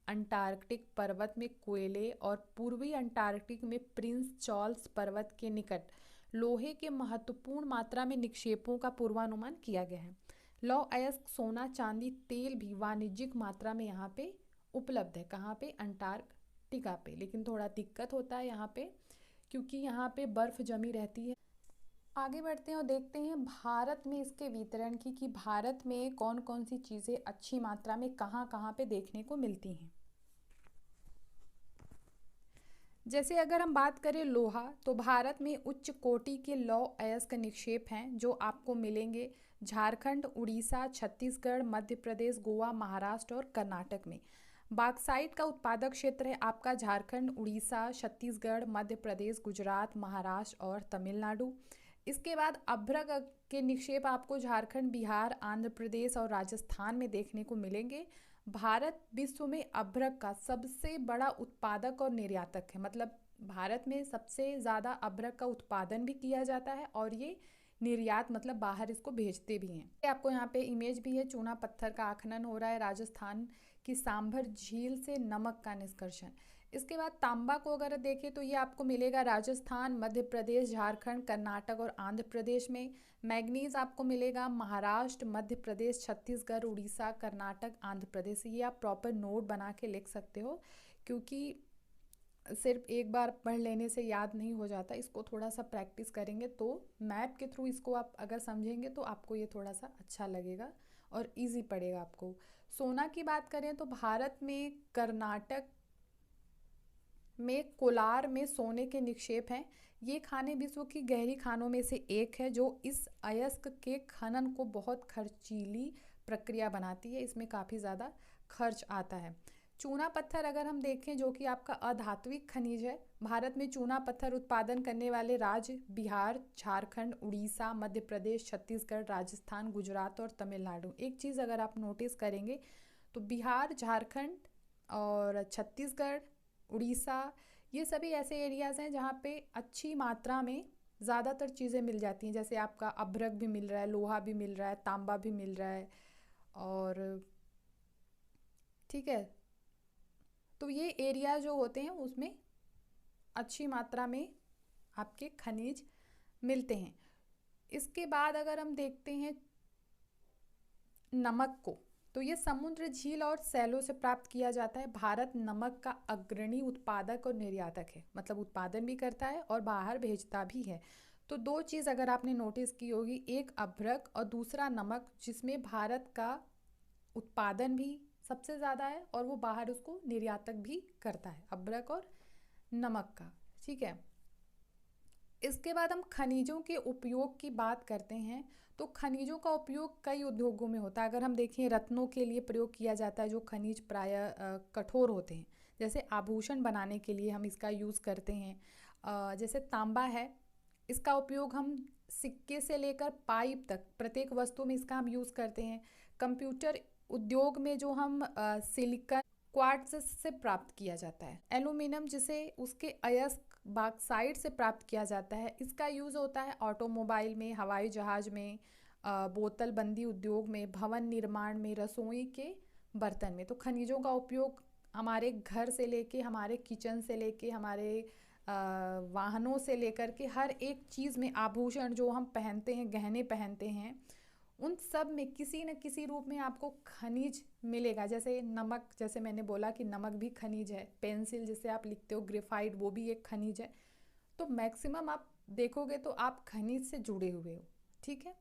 अंटार्कटिक पर्वत में कोयले और पूर्वी अंटार्कटिक में प्रिंस चार्ल्स पर्वत के निकट लोहे के महत्वपूर्ण मात्रा में निक्षेपों का पूर्वानुमान किया गया है। लौ अयस्क, सोना, चांदी, तेल भी वाणिज्यिक मात्रा में यहाँ पे उपलब्ध है। कहाँ पे? अंटार्कटिका पे। लेकिन थोड़ा दिक्कत होता है यहाँ पे क्योंकि यहाँ पे बर्फ़ जमी रहती है। आगे बढ़ते हैं और देखते हैं भारत में इसके वितरण की, कि भारत में कौन कौन सी चीज़ें अच्छी मात्रा में कहाँ कहाँ पे देखने को मिलती हैं। जैसे अगर हम बात करें लोहा, तो भारत में उच्च कोटि के लौह अयस्क निक्षेप हैं जो आपको मिलेंगे झारखंड, उड़ीसा, छत्तीसगढ़, मध्य प्रदेश, गोवा, महाराष्ट्र और कर्नाटक में। बॉक्साइट का उत्पादक क्षेत्र है आपका झारखंड, उड़ीसा, छत्तीसगढ़, मध्य प्रदेश, गुजरात, महाराष्ट्र और तमिलनाडु। इसके बाद अभ्रक के निक्षेप आपको झारखंड, बिहार, आंध्र प्रदेश और राजस्थान में देखने को मिलेंगे। भारत विश्व में अभ्रक का सबसे बड़ा उत्पादक और निर्यातक है, मतलब भारत में सबसे ज़्यादा अभ्रक का उत्पादन भी किया जाता है और ये निर्यात मतलब बाहर इसको भेजते भी हैं। आपको यहाँ पे इमेज भी है, चूना पत्थर का आखनन हो रहा है राजस्थान की सांभर झील से नमक का निष्कर्षण। इसके बाद तांबा को अगर देखें तो ये आपको मिलेगा राजस्थान, मध्य प्रदेश, झारखंड, कर्नाटक और आंध्र प्रदेश में। मैग्नीज आपको मिलेगा महाराष्ट्र, मध्य प्रदेश, छत्तीसगढ़, उड़ीसा, कर्नाटक, आंध्र प्रदेश। ये आप प्रॉपर नोट बना के लिख सकते हो, क्योंकि सिर्फ एक बार पढ़ लेने से याद नहीं हो जाता, इसको थोड़ा सा प्रैक्टिस करेंगे तो मैप के थ्रू इसको आप अगर समझेंगे तो आपको ये थोड़ा सा अच्छा लगेगा और इजी पड़ेगा आपको। सोना की बात करें तो भारत में कर्नाटक में कोलार में सोने के निक्षेप हैं। ये खाने विश्व की गहरी खानों में से एक है जो इस अयस्क के खनन को बहुत खर्चीली प्रक्रिया बनाती है, इसमें काफ़ी ज़्यादा खर्च आता है। चूना पत्थर अगर हम देखें जो कि आपका अधात्विक खनिज है, भारत में चूना पत्थर उत्पादन करने वाले राज्य बिहार, झारखंड, उड़ीसा, मध्य प्रदेश, छत्तीसगढ़, राजस्थान, गुजरात और तमिलनाडु। एक चीज़ अगर आप नोटिस करेंगे तो बिहार, झारखंड और छत्तीसगढ़, उड़ीसा, ये सभी ऐसे एरियाज़ हैं जहाँ पे अच्छी मात्रा में ज़्यादातर चीज़ें मिल जाती हैं। जैसे आपका अभ्रक भी मिल रहा है, लोहा भी मिल रहा है, तांबा भी मिल रहा है, और ठीक है, तो ये एरिया जो होते हैं उसमें अच्छी मात्रा में आपके खनिज मिलते हैं। इसके बाद अगर हम देखते हैं नमक को, तो ये समुद्र, झील और सैलों से प्राप्त किया जाता है। भारत नमक का अग्रणी उत्पादक और निर्यातक है, मतलब उत्पादन भी करता है और बाहर भेजता भी है। तो दो चीज़ अगर आपने नोटिस की होगी, एक अभ्रक और दूसरा नमक, जिसमें भारत का उत्पादन भी सबसे ज़्यादा है और वो बाहर उसको निर्यातक भी करता है, अभ्रक और नमक का। ठीक है, इसके बाद हम खनिजों के उपयोग की बात करते हैं। तो खनिजों का उपयोग कई उद्योगों में होता है। अगर हम देखें रत्नों के लिए प्रयोग किया जाता है, जो खनिज प्रायः कठोर होते हैं, जैसे आभूषण बनाने के लिए हम इसका यूज़ करते हैं। जैसे तांबा है, इसका उपयोग हम सिक्के से लेकर पाइप तक प्रत्येक वस्तु में इसका हम यूज़ करते हैं। कंप्यूटर उद्योग में जो हम सिलिकॉन क्वार्ट्ज से प्राप्त किया जाता है। एल्यूमिनियम जिसे उसके अयस्क बॉक्साइट से प्राप्त किया जाता है, इसका यूज़ होता है ऑटोमोबाइल में, हवाई जहाज़ में, बोतल बंदी उद्योग में, भवन निर्माण में, रसोई के बर्तन में। तो खनिजों का उपयोग हमारे घर से लेके, हमारे किचन से लेके, हमारे वाहनों से लेकर के हर एक चीज़ में, आभूषण जो हम पहनते हैं, गहने पहनते हैं, उन सब में किसी न किसी रूप में आपको खनिज मिलेगा। जैसे नमक, जैसे मैंने बोला कि नमक भी खनिज है। पेंसिल जिसे आप लिखते हो, ग्रेफाइट, वो भी एक खनिज है। तो मैक्सिमम आप देखोगे तो आप खनिज से जुड़े हुए हो। ठीक है,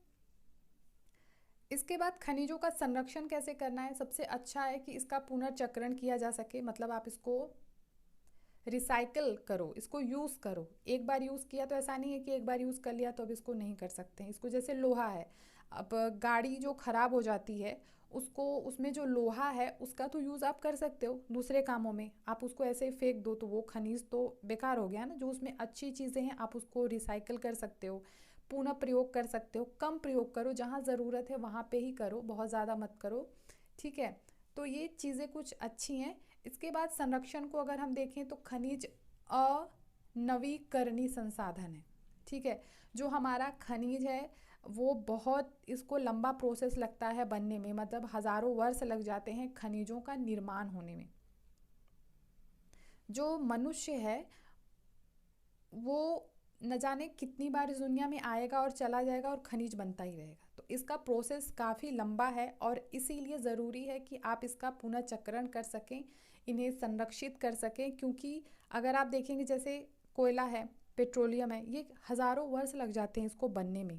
इसके बाद खनिजों का संरक्षण कैसे करना है। सबसे अच्छा है कि इसका पुनर्चक्रण किया जा सके, मतलब आप इसको रिसाइकल करो, इसको यूज़ करो। एक बार यूज़ किया तो ऐसा नहीं है कि एक बार यूज़ कर लिया तो अब इसको नहीं कर सकते हैं। इसको जैसे लोहा है, अब गाड़ी जो ख़राब हो जाती है उसको, उसमें जो लोहा है उसका तो यूज़ आप कर सकते हो दूसरे कामों में। आप उसको ऐसे ही फेंक दो तो वो खनिज तो बेकार हो गया ना। जो उसमें अच्छी चीज़ें हैं आप उसको रिसाइकल कर सकते हो, पुनः प्रयोग कर सकते हो। कम प्रयोग करो, जहाँ ज़रूरत है वहाँ पे ही करो, बहुत ज़्यादा मत करो। ठीक है, तो ये चीज़ें कुछ अच्छी हैं। इसके बाद संरक्षण को अगर हम देखें तो खनिज अनवीकरणीय संसाधन है। ठीक है, जो हमारा खनिज है वो बहुत, इसको लंबा प्रोसेस लगता है बनने में, मतलब हज़ारों वर्ष लग जाते हैं खनिजों का निर्माण होने में। जो मनुष्य है वो न जाने कितनी बार इस दुनिया में आएगा और चला जाएगा और खनिज बनता ही रहेगा। तो इसका प्रोसेस काफ़ी लंबा है और इसीलिए ज़रूरी है कि आप इसका पुनर्चक्रण कर सकें, इन्हें संरक्षित कर सकें। क्योंकि अगर आप देखेंगे जैसे कोयला है, पेट्रोलियम है, ये हज़ारों वर्ष लग जाते हैं इसको बनने में।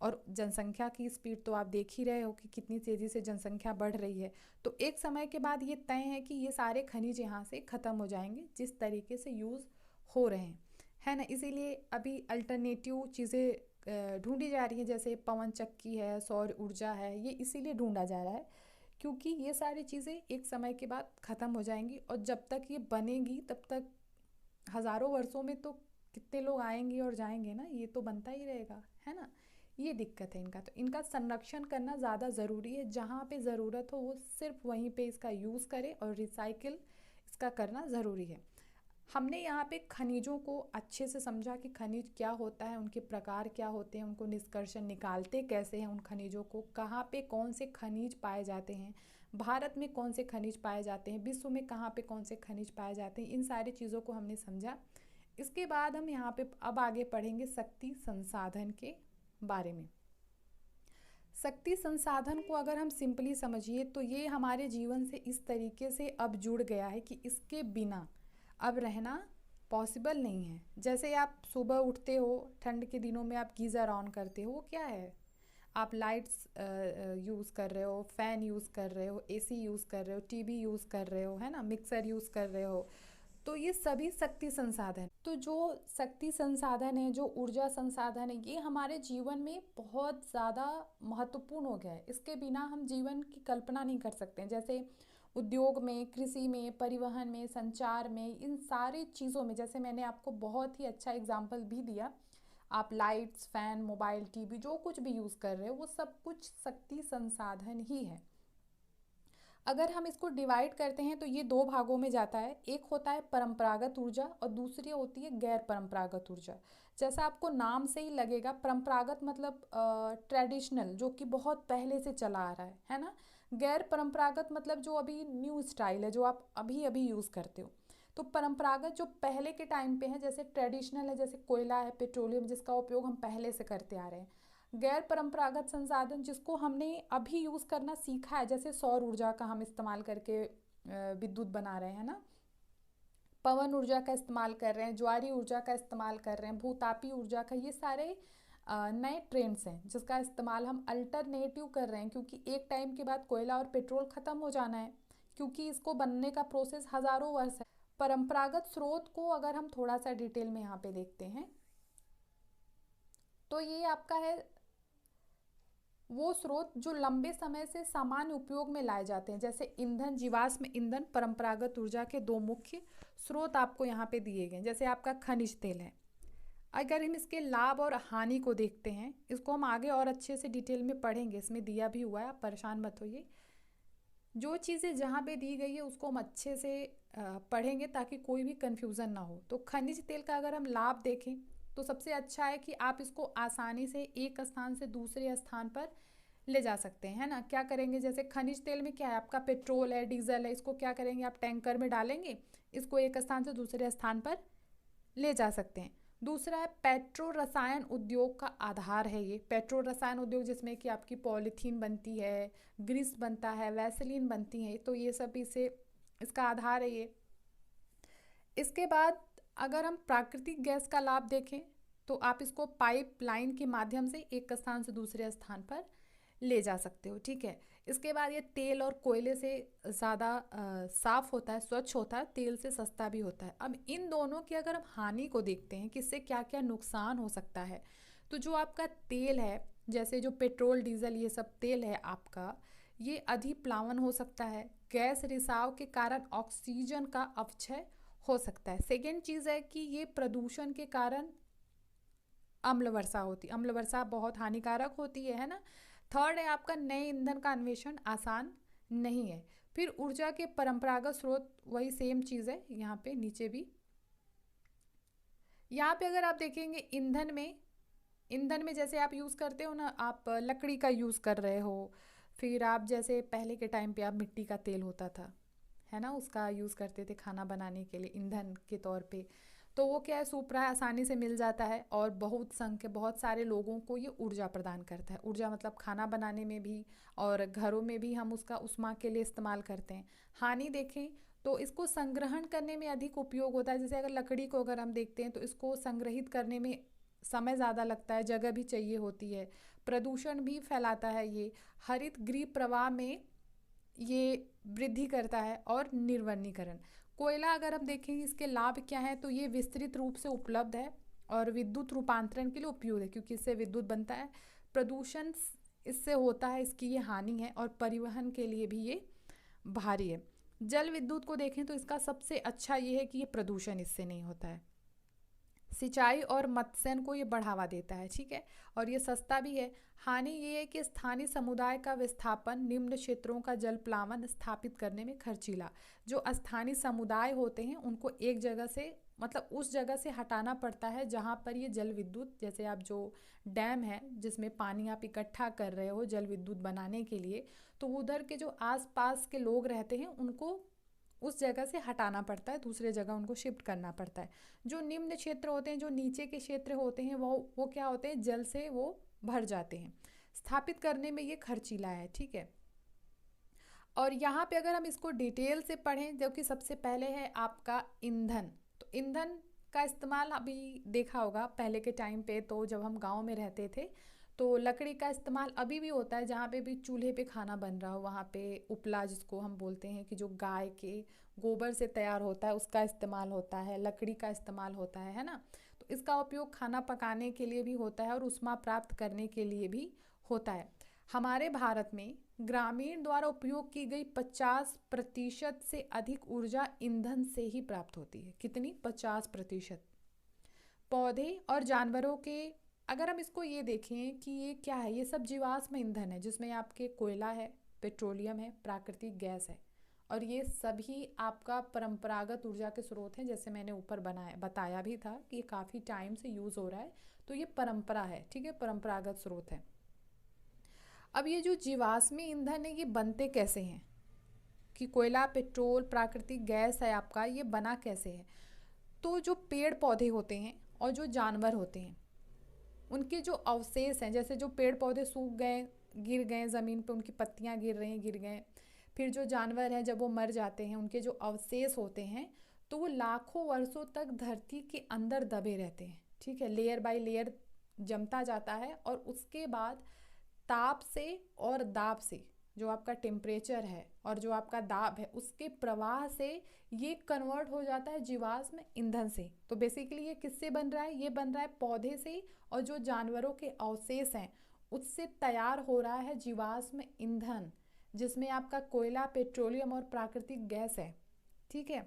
और जनसंख्या की स्पीड तो आप देख ही रहे हो कि कितनी तेज़ी से जनसंख्या बढ़ रही है। तो एक समय के बाद ये तय है कि ये सारे खनिज यहाँ से ख़त्म हो जाएंगे जिस तरीके से यूज़ हो रहे हैं, है ना। इसीलिए अभी अल्टरनेटिव चीज़ें ढूंढी जा रही हैं, जैसे पवन चक्की है, सौर ऊर्जा है, ये इसीलिए ढूंढा जा रहा है क्योंकि ये सारी चीज़ें एक समय के बाद ख़त्म हो जाएंगी। और जब तक ये बनेगी तब तक हज़ारों वर्षों में तो कितने लोग आएंगे और जाएंगे ना, ये तो बनता ही रहेगा, है ना। ये दिक्कत है इनका। तो इनका संरक्षण करना ज़्यादा ज़रूरी है, जहाँ पे ज़रूरत हो वो सिर्फ वहीं पे इसका यूज़ करें और रिसाइकिल इसका करना ज़रूरी है। हमने यहाँ पे खनिजों को अच्छे से समझा कि खनिज क्या होता है, उनके प्रकार क्या होते हैं, उनको निष्कर्षण निकालते कैसे हैं, उन खनिजों को कहाँ पे कौन से खनिज पाए जाते हैं, भारत में कौन से खनिज पाए जाते हैं, विश्व में कहाँ पे कौन से खनिज पाए जाते हैं, इन सारी चीज़ों को हमने समझा। इसके बाद हम यहाँ पे अब आगे पढ़ेंगे शक्ति संसाधन के बारे में। शक्ति संसाधन को अगर हम सिंपली समझिए तो ये हमारे जीवन से इस तरीके से अब जुड़ गया है कि इसके बिना अब रहना पॉसिबल नहीं है। जैसे आप सुबह उठते हो, ठंड के दिनों में आप गीज़र ऑन करते हो, वो क्या है, आप लाइट्स यूज़ कर रहे हो, फ़ैन यूज़ कर रहे हो, एसी यूज़ कर रहे हो, टीवी यूज़ कर रहे हो, है ना, मिक्सर यूज़ कर रहे हो। तो ये सभी शक्ति संसाधन, तो जो शक्ति संसाधन है, जो ऊर्जा संसाधन है, ये हमारे जीवन में बहुत ज़्यादा महत्वपूर्ण हो गया है। इसके बिना हम जीवन की कल्पना नहीं कर सकते हैं। जैसे उद्योग में, कृषि में, परिवहन में, संचार में, इन सारी चीज़ों में, जैसे मैंने आपको बहुत ही अच्छा एग्जाम्पल भी दिया, आप लाइट्स, फ़ैन, मोबाइल, टीवी जो कुछ भी यूज़ कर रहे हो वो सब कुछ शक्ति संसाधन ही है। अगर हम इसको डिवाइड करते हैं तो ये दो भागों में जाता है। एक होता है परंपरागत ऊर्जा और दूसरी होती है गैर परंपरागत ऊर्जा। जैसा आपको नाम से ही लगेगा, परंपरागत मतलब ट्रेडिशनल, जो कि बहुत पहले से चला आ रहा है ना। गैर परंपरागत मतलब जो अभी न्यू स्टाइल है, जो आप अभी अभी यूज़ करते हो। तो परंपरागत जो पहले के टाइम पे है, जैसे ट्रेडिशनल है, जैसे कोयला है, पेट्रोलियम, जिसका उपयोग हम पहले से करते आ रहे हैं। गैर परंपरागत संसाधन जिसको हमने अभी यूज़ करना सीखा है, जैसे सौर ऊर्जा का हम इस्तेमाल करके विद्युत बना रहे हैं ना, पवन ऊर्जा का इस्तेमाल कर रहे हैं, ज्वारी ऊर्जा का इस्तेमाल कर रहे हैं, भूतापी ऊर्जा का, ये सारे नए ट्रेंड्स हैं जिसका इस्तेमाल हम अल्टरनेटिव कर रहे हैं। क्योंकि एक टाइम के बाद कोयला और पेट्रोल ख़त्म हो जाना है, क्योंकि इसको बनने का प्रोसेस हज़ारों वर्ष है। परंपरागत स्रोत को अगर हम थोड़ा सा डिटेल में यहाँ पे देखते हैं तो ये आपका है वो स्रोत जो लंबे समय से सामान्य उपयोग में लाए जाते हैं। जैसे ईंधन, जीवाश्म ईंधन परंपरागत ऊर्जा के दो मुख्य स्रोत आपको यहाँ पे दिए गए। जैसे आपका खनिज तेल है। अगर हम इसके लाभ और हानि को देखते हैं, इसको हम आगे और अच्छे से डिटेल में पढ़ेंगे, इसमें दिया भी हुआ है, आप परेशान मत होइए। जो चीज़ें जहाँ पे दी गई है उसको हम अच्छे से पढ़ेंगे ताकि कोई भी कन्फ्यूज़न ना हो। तो खनिज तेल का अगर हम लाभ देखें तो सबसे अच्छा है कि आप इसको आसानी से एक स्थान से दूसरे स्थान पर ले जा सकते हैं, है ना। क्या करेंगे, जैसे खनिज तेल में क्या है, आपका पेट्रोल है, डीजल है, इसको क्या करेंगे, आप टैंकर में डालेंगे, इसको एक स्थान से दूसरे स्थान पर ले जा सकते हैं। दूसरा है पेट्रो रसायन उद्योग का आधार है ये। पेट्रो रसायन उद्योग जिसमें कि आपकी पॉलीथीन बनती है, ग्रीस बनता है, वैसलीन बनती है, तो ये सब इसे इसका आधार है ये। इसके बाद अगर हम प्राकृतिक गैस का लाभ देखें तो आप इसको पाइपलाइन के माध्यम से एक स्थान से दूसरे स्थान पर ले जा सकते हो, ठीक है। इसके बाद ये तेल और कोयले से ज़्यादा साफ़ होता है, स्वच्छ होता है, तेल से सस्ता भी होता है। अब इन दोनों की अगर हम हानि को देखते हैं कि इससे क्या क्या नुकसान हो सकता है, तो जो आपका तेल है, जैसे जो पेट्रोल, डीजल, ये सब तेल है आपका, ये अधिप्लावन हो सकता है। गैस रिसाव के कारण ऑक्सीजन का अपक्षय हो सकता है। सेकेंड चीज़ है कि ये प्रदूषण के कारण अम्ल वर्षा होती, अम्ल वर्षा बहुत हानिकारक होती है ना। थर्ड है आपका नए ईंधन का अन्वेषण आसान नहीं है। फिर ऊर्जा के परंपरागत स्रोत, वही सेम चीज़ है यहाँ पे नीचे भी। यहाँ पे अगर आप देखेंगे ईंधन में जैसे आप यूज़ करते हो ना, आप लकड़ी का यूज़ कर रहे हो, फिर आप जैसे पहले के टाइम पे आप मिट्टी का तेल होता था, है ना, उसका यूज़ करते थे खाना बनाने के लिए ईंधन के तौर पे। तो वो क्या है, सूप्रा आसानी से मिल जाता है और बहुत सारे लोगों को ये ऊर्जा प्रदान करता है। ऊर्जा मतलब खाना बनाने में भी और घरों में भी हम उसका उष्मा के लिए इस्तेमाल करते हैं। हानि देखें तो इसको संग्रहण करने में अधिक उपयोग होता है। जैसे अगर लकड़ी को अगर हम देखते हैं तो इसको संग्रहित करने में समय ज़्यादा लगता है, जगह भी चाहिए होती है, प्रदूषण भी फैलाता है। ये हरित गृह प्रवाह में ये वृद्धि करता है। और निर्वनीकरण, कोयला अगर हम देखें इसके लाभ क्या है तो ये विस्तृत रूप से उपलब्ध है और विद्युत रूपांतरण के लिए उपयोग है क्योंकि इससे विद्युत बनता है। प्रदूषण इससे होता है, इसकी ये हानि है। और परिवहन के लिए भी ये भारी है। जल विद्युत को देखें तो इसका सबसे अच्छा ये है कि ये प्रदूषण इससे नहीं होता है। सिंचाई और मत्स्यन को ये बढ़ावा देता है, ठीक है, और ये सस्ता भी है। हानि ये है कि स्थानीय समुदाय का विस्थापन, निम्न क्षेत्रों का जल प्लावन स्थापित करने में खर्चीला। जो स्थानीय समुदाय होते हैं उनको एक जगह से मतलब उस जगह से हटाना पड़ता है जहाँ पर ये जल विद्युत, जैसे आप जो डैम है जिसमें पानी आप इकट्ठा कर रहे हो जल विद्युत बनाने के लिए, तो उधर के जो आसपास के लोग रहते हैं उनको उस जगह से हटाना पड़ता है, दूसरे जगह उनको शिफ्ट करना पड़ता है। जो निम्न क्षेत्र होते हैं, जो नीचे के क्षेत्र होते हैं, वो क्या होते हैं, जल से वो भर जाते हैं। स्थापित करने में ये खर्चीला है, ठीक है। और यहाँ पे अगर हम इसको डिटेल से पढ़ें, जो कि सबसे पहले है आपका ईंधन। तो ईंधन का इस्तेमाल अभी देखा होगा पहले के टाइम पे, तो जब हम गांव में रहते थे तो लकड़ी का इस्तेमाल अभी भी होता है। जहाँ पे भी चूल्हे पे खाना बन रहा हो वहाँ पे उपला, जिसको हम बोलते हैं कि जो गाय के गोबर से तैयार होता है, उसका इस्तेमाल होता है, लकड़ी का इस्तेमाल होता है ना। तो इसका उपयोग खाना पकाने के लिए भी होता है और ऊष्मा प्राप्त करने के लिए भी होता है। हमारे भारत में ग्रामीण द्वारा उपयोग की गई 50% से अधिक ऊर्जा ईंधन से ही प्राप्त होती है। कितनी? 50%। पौधे और जानवरों के, अगर हम इसको ये देखें कि ये क्या है, ये सब जीवाश्म ईंधन है जिसमें आपके कोयला है, पेट्रोलियम है, प्राकृतिक गैस है। और ये सभी आपका परंपरागत ऊर्जा के स्रोत हैं। जैसे मैंने ऊपर बताया भी था कि ये काफ़ी टाइम से यूज़ हो रहा है, तो ये परंपरा है, ठीक है, परंपरागत स्रोत है। अब ये जो जीवाश्मी ईंधन है ये बनते कैसे हैं, कि कोयला, पेट्रोल, प्राकृतिक गैस है आपका, ये बना कैसे है। तो जो पेड़ पौधे होते हैं और जो जानवर होते हैं उनके जो अवशेष हैं, जैसे जो पेड़ पौधे सूख गए, गिर गए ज़मीन पे, उनकी पत्तियां गिर रही हैं, गिर गए, फिर जो जानवर हैं जब वो मर जाते हैं उनके जो अवशेष होते हैं तो वो लाखों वर्षों तक धरती के अंदर दबे रहते हैं, ठीक है, लेयर बाय लेयर जमता जाता है। और उसके बाद ताप से और दाब से, जो आपका टेम्परेचर है और जो आपका दाब है, उसके प्रवाह से ये कन्वर्ट हो जाता है जीवाश्म ईंधन से। तो बेसिकली ये किससे बन रहा है? ये बन रहा है पौधे से और जो जानवरों के अवशेष हैं उससे तैयार हो रहा है जीवाश्म ईंधन, जिसमें आपका कोयला, पेट्रोलियम और प्राकृतिक गैस है, ठीक है।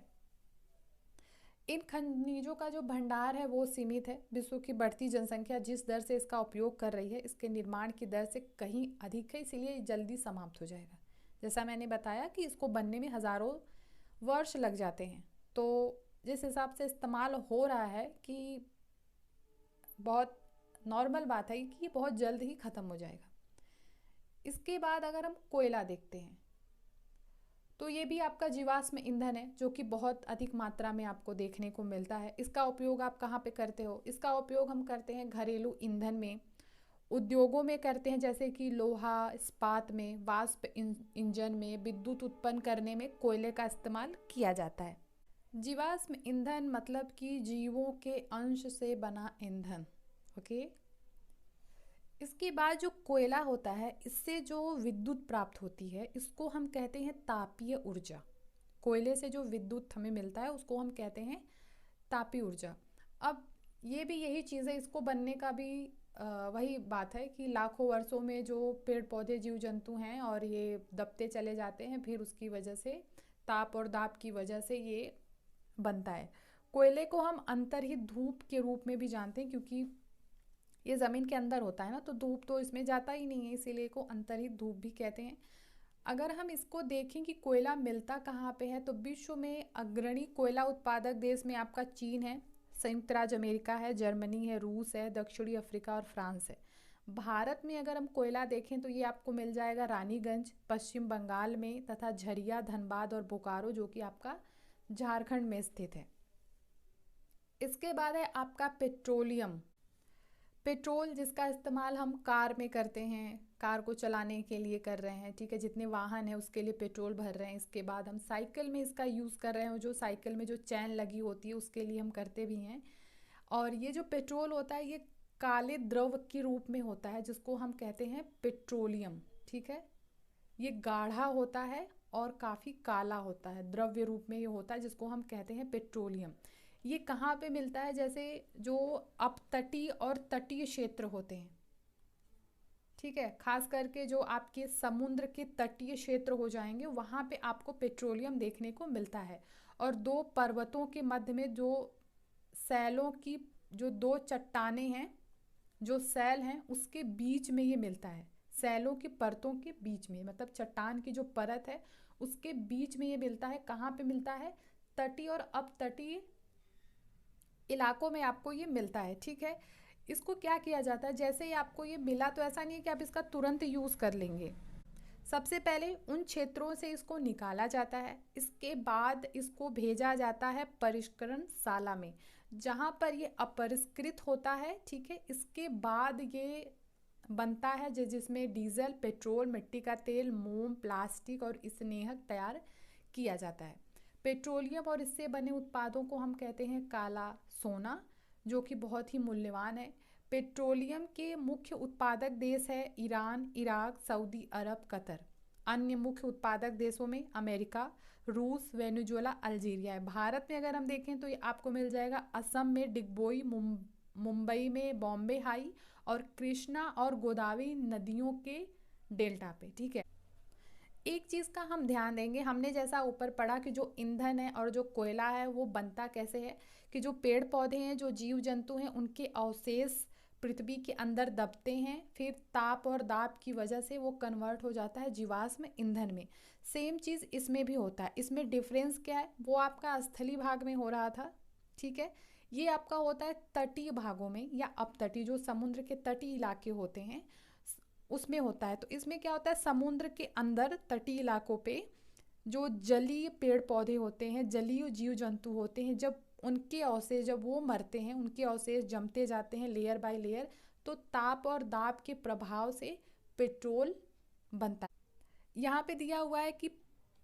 इन खनिजों का जो भंडार है वो सीमित है। विश्व की बढ़ती जनसंख्या जिस दर से इसका उपयोग कर रही है, इसके निर्माण की दर से कहीं अधिक है, इसलिए ये जल्दी समाप्त हो जाएगा। जैसा मैंने बताया कि इसको बनने में हज़ारों वर्ष लग जाते हैं। तो जिस हिसाब से इस्तेमाल हो रहा है कि बहुत नॉर्मल बात है कि ये बहुत जल्द ही ख़त्म हो जाएगा। इसके बाद अगर हम कोयला देखते हैं तो ये भी आपका जीवाश्म ईंधन है जो कि बहुत अधिक मात्रा में आपको देखने को मिलता है। इसका उपयोग आप कहाँ पे करते हो? इसका उपयोग हम करते हैं घरेलू ईंधन में, उद्योगों में करते हैं, जैसे कि लोहा इस्पात में, वाष्प इंजन में, विद्युत उत्पन्न करने में कोयले का इस्तेमाल किया जाता है। जीवाश्म ईंधन मतलब कि जीवों के अंश से बना ईंधन, ओके। इसके बाद जो कोयला होता है, इससे जो विद्युत प्राप्त होती है इसको हम कहते हैं तापीय ऊर्जा। कोयले से जो विद्युत हमें मिलता है उसको हम कहते हैं तापीय ऊर्जा। अब ये भी यही चीज़ है, इसको बनने का भी वही बात है कि लाखों वर्षों में जो पेड़ पौधे जीव जंतु हैं और ये दबते चले जाते हैं, फिर उसकी वजह से ताप और दाब की वजह से ये बनता है। कोयले को हम अंतर्हित धूप के रूप में भी जानते हैं क्योंकि ये ज़मीन के अंदर होता है ना, तो धूप तो इसमें जाता ही नहीं है, इसीलिए को अंतर्हित धूप भी कहते हैं। अगर हम इसको देखें कि कोयला मिलता कहाँ पे है, तो विश्व में अग्रणी कोयला उत्पादक देश में आपका चीन है, संयुक्त राज्य अमेरिका है, जर्मनी है, रूस है, दक्षिणी अफ्रीका और फ्रांस है। भारत में अगर हम कोयला देखें तो ये आपको मिल जाएगा रानीगंज पश्चिम बंगाल में, तथा झरिया, धनबाद और बोकारो जो कि आपका झारखंड में स्थित है। इसके बाद है आपका पेट्रोलियम। पेट्रोल जिसका इस्तेमाल हम कार में करते हैं, कार को चलाने के लिए कर रहे हैं, ठीक है, जितने वाहन हैं उसके लिए पेट्रोल भर रहे हैं। इसके बाद हम साइकिल में इसका यूज़ कर रहे हैं, जो साइकिल में जो चैन लगी होती है उसके लिए हम करते भी हैं। और ये जो पेट्रोल होता है ये काले द्रव के रूप में होता है, जिसको हम कहते हैं पेट्रोलियम, ठीक है। ये गाढ़ा होता है और काफ़ी काला होता है, द्रव्य रूप में ये होता है, जिसको हम कहते हैं पेट्रोलियम। ये कहाँ पे मिलता है? जैसे जो अपतटीय और तटीय क्षेत्र होते हैं, ठीक है, खास करके जो आपके समुद्र के तटीय क्षेत्र हो जाएंगे वहाँ पे आपको पेट्रोलियम देखने को मिलता है। और दो पर्वतों के मध्य में जो सैलों की जो दो चट्टानें हैं, जो सैल हैं उसके बीच में ये मिलता है, सैलों की परतों के बीच में, मतलब चट्टान की जो परत है उसके बीच में ये मिलता है। कहाँ पे मिलता है? तटीय और अपतटीय इलाकों में आपको ये मिलता है, ठीक है। इसको क्या किया जाता है, जैसे ही आपको ये मिला तो ऐसा नहीं है कि आप इसका तुरंत यूज़ कर लेंगे। सबसे पहले उन क्षेत्रों से इसको निकाला जाता है, इसके बाद इसको भेजा जाता है परिष्करणशाला में, जहाँ पर ये अपरिष्कृत होता है, ठीक है। इसके बाद ये बनता है जिसमें डीजल, पेट्रोल, मिट्टी का तेल, मोम, प्लास्टिक और स्नेहक तैयार किया जाता है। पेट्रोलियम और इससे बने उत्पादों को हम कहते हैं काला सोना, जो कि बहुत ही मूल्यवान है। पेट्रोलियम के मुख्य उत्पादक देश है ईरान, इराक, सऊदी अरब, कतर। अन्य मुख्य उत्पादक देशों में अमेरिका, रूस, वेनेजुएला, अल्जीरिया है। भारत में अगर हम देखें तो ये आपको मिल जाएगा असम में डिगबोई, मुंबई में बॉम्बे हाई और कृष्णा और गोदावरी नदियों के डेल्टा पे, ठीक है। एक चीज़ का हम ध्यान देंगे, हमने जैसा ऊपर पढ़ा कि जो ईंधन है और जो कोयला है वो बनता कैसे है, कि जो पेड़ पौधे हैं, जो जीव जंतु हैं, उनके अवशेष पृथ्वी के अंदर दबते हैं, फिर ताप और दाब की वजह से वो कन्वर्ट हो जाता है जीवाश्म ईंधन में। सेम चीज़ इसमें भी होता है। इसमें डिफरेंस क्या है? वो आपका स्थलीय भाग में हो रहा था, ठीक है। ये आपका होता है तटीय भागों में या अपतटीय, जो समुद्र के तटीय इलाके होते हैं उसमें होता है। तो इसमें क्या होता है, समुद्र के अंदर तटीय इलाकों पे जो जलीय पेड़ पौधे होते हैं, जलीय जीव जंतु होते हैं, जब उनके अवशेष, जब वो मरते हैं, उनके अवशेष जमते जाते हैं लेयर बाय लेयर, तो ताप और दाब के प्रभाव से पेट्रोल बनता है। यहाँ पे दिया हुआ है कि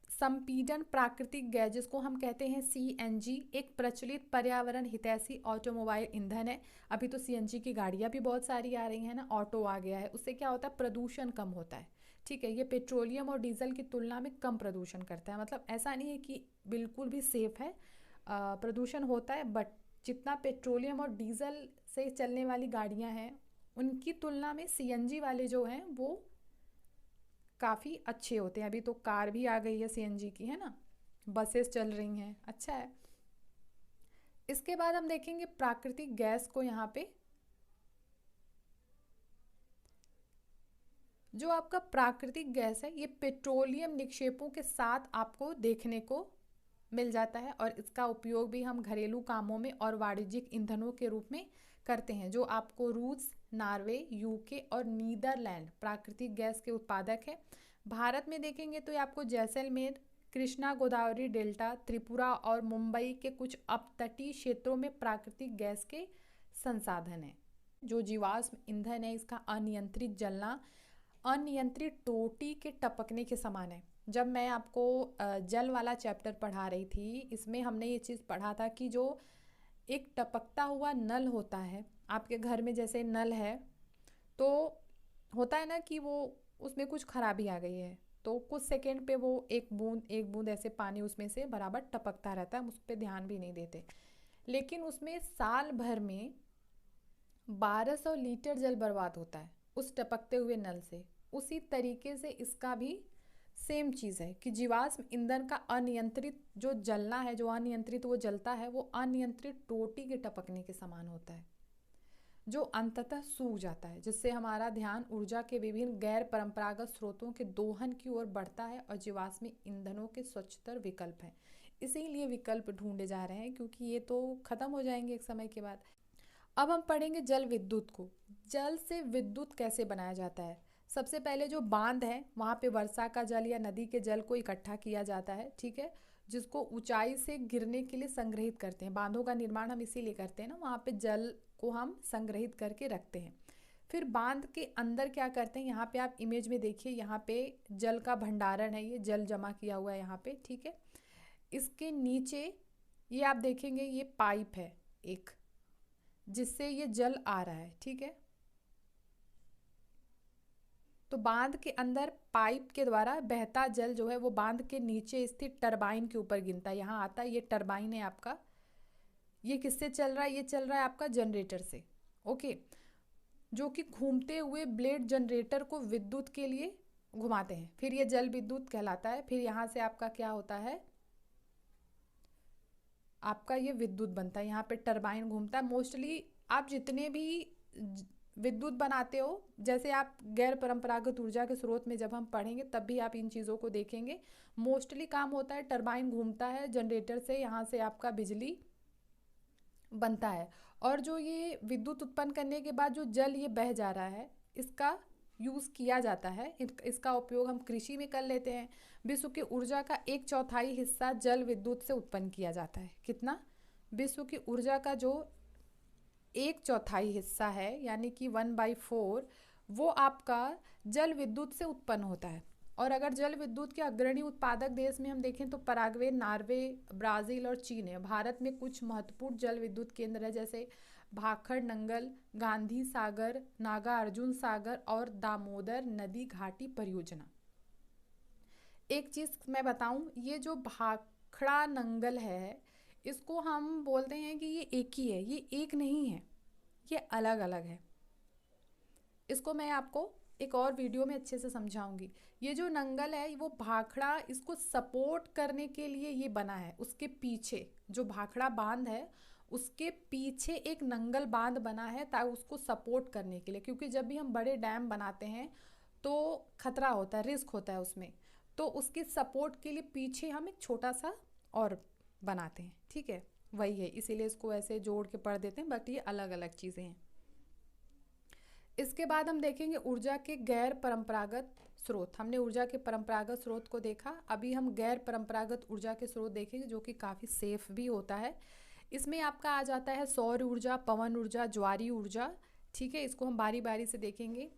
संपीडन प्राकृतिक गैस, जिसको हम कहते हैं सीएनजी, एक प्रचलित पर्यावरण हितैषी ऑटोमोबाइल ईंधन है। अभी तो सीएनजी की गाड़ियाँ भी बहुत सारी आ रही हैं ना, ऑटो आ गया है, उससे क्या होता है, प्रदूषण कम होता है, ठीक है। ये पेट्रोलियम और डीजल की तुलना में कम प्रदूषण करता है। मतलब ऐसा नहीं है कि बिल्कुल भी सेफ है, प्रदूषण होता है, बट जितना पेट्रोलियम और डीजल से चलने वाली गाड़ियाँ हैं उनकी तुलना में सीएनजी वाले जो हैं वो काफ़ी अच्छे होते हैं। अभी तो कार भी आ गई है सीएनजी की, है ना, बसेस चल रही हैं, अच्छा है। इसके बाद हम देखेंगे प्राकृतिक गैस को। यहाँ पे जो आपका प्राकृतिक गैस है ये पेट्रोलियम निक्षेपों के साथ आपको देखने को मिल जाता है, और इसका उपयोग भी हम घरेलू कामों में और वाणिज्यिक ईंधनों के रूप में करते हैं। जो आपको रूस, नॉर्वे, यूके और नीदरलैंड प्राकृतिक गैस के उत्पादक है। भारत में देखेंगे तो ये आपको जैसलमेर, कृष्णा गोदावरी डेल्टा, त्रिपुरा और मुंबई के कुछ अपतटीय क्षेत्रों में प्राकृतिक गैस के संसाधन हैं। जो जीवाश्म ईंधन है इसका अनियंत्रित जलना अनियंत्रित टोटी के टपकने के समान है। जब मैं आपको जल वाला चैप्टर पढ़ा रही थी, इसमें हमने ये चीज़ पढ़ा था कि जो एक टपकता हुआ नल होता है आपके घर में, जैसे नल है तो होता है ना कि वो उसमें कुछ खराबी आ गई है, तो कुछ सेकंड पे वो एक बूंद ऐसे पानी उसमें से बराबर टपकता रहता है, हम उस पर ध्यान भी नहीं देते। लेकिन उसमें साल भर में 1200 लीटर जल बर्बाद होता है उस टपकते हुए नल से। उसी तरीके से इसका भी सेम चीज़ है कि जीवाश्म ईंधन का अनियंत्रित जो जलना है, जो अनियंत्रित वो जलता है, वो अनियंत्रित टोटी के टपकने के समान होता है, जो अंततः सूख जाता है, जिससे हमारा ध्यान ऊर्जा के विभिन्न गैर परंपरागत स्रोतों के दोहन की ओर बढ़ता है और जीवाश्मी ईंधनों के स्वच्छतर विकल्प हैं। इसीलिए विकल्प ढूंढे जा रहे हैं, क्योंकि ये तो खत्म हो जाएंगे एक समय के बाद। अब हम पढ़ेंगे जल विद्युत को। जल से विद्युत कैसे बनाया जाता है। सबसे पहले जो बांध है वहाँ पे वर्षा का जल या नदी के जल को इकट्ठा किया जाता है, ठीक है, जिसको ऊंचाई से गिरने के लिए संग्रहित करते हैं। बांधों का निर्माण हम इसीलिए करते हैं ना, वहाँ पे जल को हम संग्रहित करके रखते हैं। फिर बांध के अंदर क्या करते हैं, यहाँ पे आप इमेज में देखिए, यहाँ पे जल का भंडारण है, ये जल जमा किया हुआ है यहाँ पे, ठीक है। इसके नीचे ये आप देखेंगे ये पाइप है एक, जिससे ये जल आ रहा है, ठीक है। तो बांध के अंदर पाइप के द्वारा बहता जल जो है वो बांध के नीचे स्थित टरबाइन के ऊपर गिनता है, यहाँ आता है, ये टरबाइन है आपका। ये किससे चल रहा है, ये चल रहा है आपका जनरेटर से, ओके, जो कि घूमते हुए ब्लेड जनरेटर को विद्युत के लिए घुमाते हैं, फिर ये जल विद्युत कहलाता है। फिर यहाँ से आपका क्या होता है, आपका ये विद्युत बनता है, यहाँ पे टरबाइन घूमता है। मोस्टली आप जितने भी विद्युत बनाते हो, जैसे आप गैर परंपरागत ऊर्जा के स्रोत में जब हम पढ़ेंगे तब भी आप इन चीज़ों को देखेंगे। मोस्टली काम होता है, टरबाइन घूमता है जनरेटर से, यहाँ से आपका बिजली बनता है। और जो ये विद्युत उत्पन्न करने के बाद जो जल ये बह जा रहा है, इसका यूज़ किया जाता है, इसका उपयोग हम कृषि में कर लेते हैं। विश्व की ऊर्जा का 1/4 हिस्सा जल विद्युत से उत्पन्न किया जाता है। कितना? विश्व की ऊर्जा का जो 1/4 हिस्सा है, यानी कि 1/4, वो आपका जल विद्युत से उत्पन्न होता है। और अगर जल विद्युत के अग्रणी उत्पादक देश में हम देखें तो पराग्वे, नॉर्वे, ब्राज़ील और चीन है। भारत में कुछ महत्वपूर्ण जल विद्युत केंद्र है, जैसे भाखड़ नंगल, गांधी सागर, नागार्जुन सागर और दामोदर नदी घाटी परियोजना। एक चीज़ मैं बताऊं, ये जो भाखड़ा नंगल है, इसको हम बोलते हैं कि ये एक ही है, ये एक नहीं है, ये अलग अलग है। इसको मैं आपको एक और वीडियो में अच्छे से समझाऊंगी। ये जो नंगल है वो भाखड़ा, इसको सपोर्ट करने के लिए ये बना है। उसके पीछे जो भाखड़ा बांध है उसके पीछे एक नंगल बांध बना है, ताकि उसको सपोर्ट करने के लिए, क्योंकि जब भी हम बड़े डैम बनाते हैं तो खतरा होता है, रिस्क होता है उसमें, तो उसके सपोर्ट के लिए पीछे हम एक छोटा सा और बनाते हैं, ठीक है, वही है, इसीलिए इसको ऐसे जोड़ के पढ़ देते हैं, बट ये अलग अलग चीज़ें हैं। इसके बाद हम देखेंगे ऊर्जा के गैर परंपरागत स्रोत। हमने ऊर्जा के परंपरागत स्रोत को देखा, अभी हम गैर परंपरागत ऊर्जा के स्रोत देखेंगे, जो कि काफ़ी सेफ भी होता है। इसमें आपका आ जाता है सौर ऊर्जा, पवन ऊर्जा, ज्वारीय ऊर्जा, ठीक है। इसको हम बारी बारी से देखेंगे।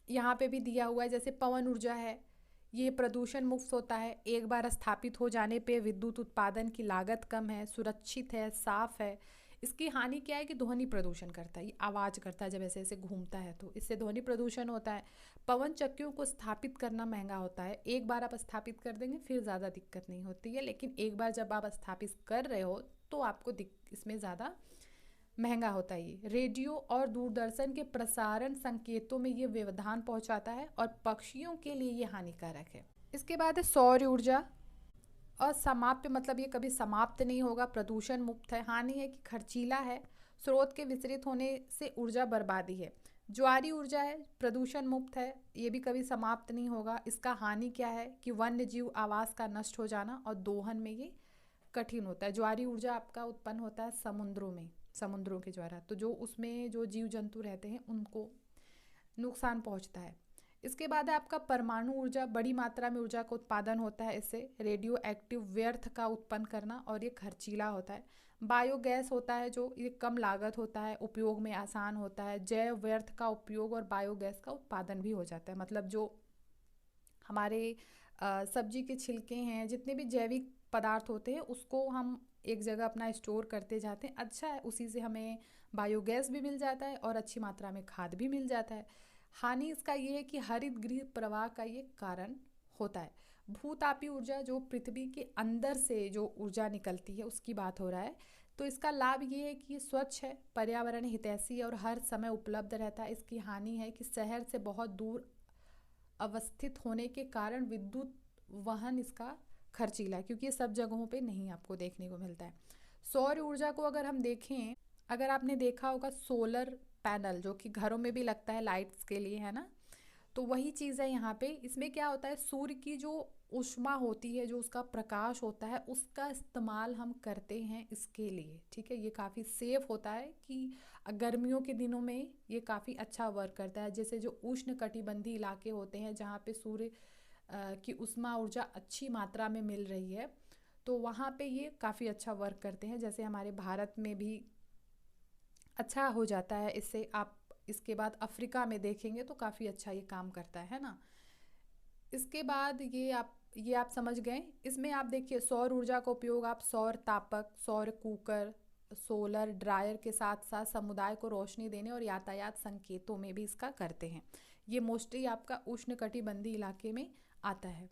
यहाँ पे भी दिया हुआ है, जैसे पवन ऊर्जा है, ये प्रदूषण मुक्त होता है, एक बार स्थापित हो जाने पे विद्युत उत्पादन की लागत कम है, सुरक्षित है, साफ है। इसकी हानि क्या है कि ध्वनि प्रदूषण करता है, ये आवाज़ करता है जब ऐसे ऐसे घूमता है, तो इससे ध्वनि प्रदूषण होता है। पवन चक्कियों को स्थापित करना महंगा होता है, एक बार आप स्थापित कर देंगे फिर ज़्यादा दिक्कत नहीं होती है, लेकिन एक बार जब आप स्थापित कर रहे हो तो आपको इसमें ज़्यादा महंगा होता है। ये रेडियो और दूरदर्शन के प्रसारण संकेतों में ये व्यवधान पहुंचाता है और पक्षियों के लिए ये हानिकारक है। इसके बाद है सौर ऊर्जा। असमाप्य मतलब ये कभी समाप्त नहीं होगा, प्रदूषण मुक्त है। हानि है कि खर्चीला है, स्रोत के विस्तृत होने से ऊर्जा बर्बादी है। ज्वारीय ऊर्जा है, प्रदूषण मुक्त है, ये भी कभी समाप्त नहीं होगा। इसका हानि क्या है कि वन्य जीव आवास का नष्ट हो जाना और दोहन में ये कठिन होता है। ज्वारीय ऊर्जा आपका उत्पन्न होता है समुद्रों में, समुद्रों के द्वारा, तो जो उसमें जो जीव जंतु रहते हैं उनको नुकसान पहुंचता है। इसके बाद है आपका परमाणु ऊर्जा। बड़ी मात्रा में ऊर्जा का उत्पादन होता है इससे, रेडियो एक्टिव व्यर्थ का उत्पन्न करना, और ये खर्चीला होता है। बायोगैस होता है जो, ये कम लागत होता है, उपयोग में आसान होता है। जैव व्यर्थ का उपयोग और बायोगैस का उत्पादन भी हो जाता है, मतलब जो हमारे सब्जी के छिलके हैं, जितने भी जैविक पदार्थ होते हैं उसको हम एक जगह अपना स्टोर करते जाते हैं, अच्छा है, उसी से हमें बायोगैस भी मिल जाता है और अच्छी मात्रा में खाद भी मिल जाता है। हानि इसका ये है कि हरित गृह प्रवाह का ये कारण होता है। भूतापीय ऊर्जा, जो पृथ्वी के अंदर से जो ऊर्जा निकलती है उसकी बात हो रहा है, तो इसका लाभ ये है कि ये स्वच्छ है, पर्यावरण हितैषी और हर समय उपलब्ध रहता है। इसकी हानि है कि शहर से बहुत दूर अवस्थित होने के कारण विद्युत वहन इसका खर्चीला है, क्योंकि ये सब जगहों पे नहीं आपको देखने को मिलता है। सौर ऊर्जा को अगर हम देखें, अगर आपने देखा होगा सोलर पैनल जो कि घरों में भी लगता है लाइट्स के लिए, है ना, तो वही चीज़ है यहाँ पे। इसमें क्या होता है, सूर्य की जो ऊष्मा होती है, जो उसका प्रकाश होता है, उसका इस्तेमाल हम करते हैं इसके लिए, ठीक है। ये काफ़ी सेफ होता है कि गर्मियों के दिनों में ये काफ़ी अच्छा वर्क करता है। जैसे जो उष्ण कटिबंधीय इलाके होते हैं जहाँ पे सूर्य की ऊष्मा ऊर्जा अच्छी मात्रा में मिल रही है, तो वहाँ पे ये काफ़ी अच्छा वर्क करते हैं। जैसे हमारे भारत में भी अच्छा हो जाता है इससे। आप इसके बाद अफ्रीका में देखेंगे तो काफ़ी अच्छा ये काम करता है ना। इसके बाद ये आप समझ गए। इसमें आप देखिए सौर ऊर्जा का उपयोग आप सौर तापक, सौर कुकर, सोलर ड्रायर के साथ साथ समुदाय को रोशनी देने और यातायात संकेतों में भी इसका करते हैं। ये मोस्टली आपका उष्णकटिबंधीय इलाके में आता है।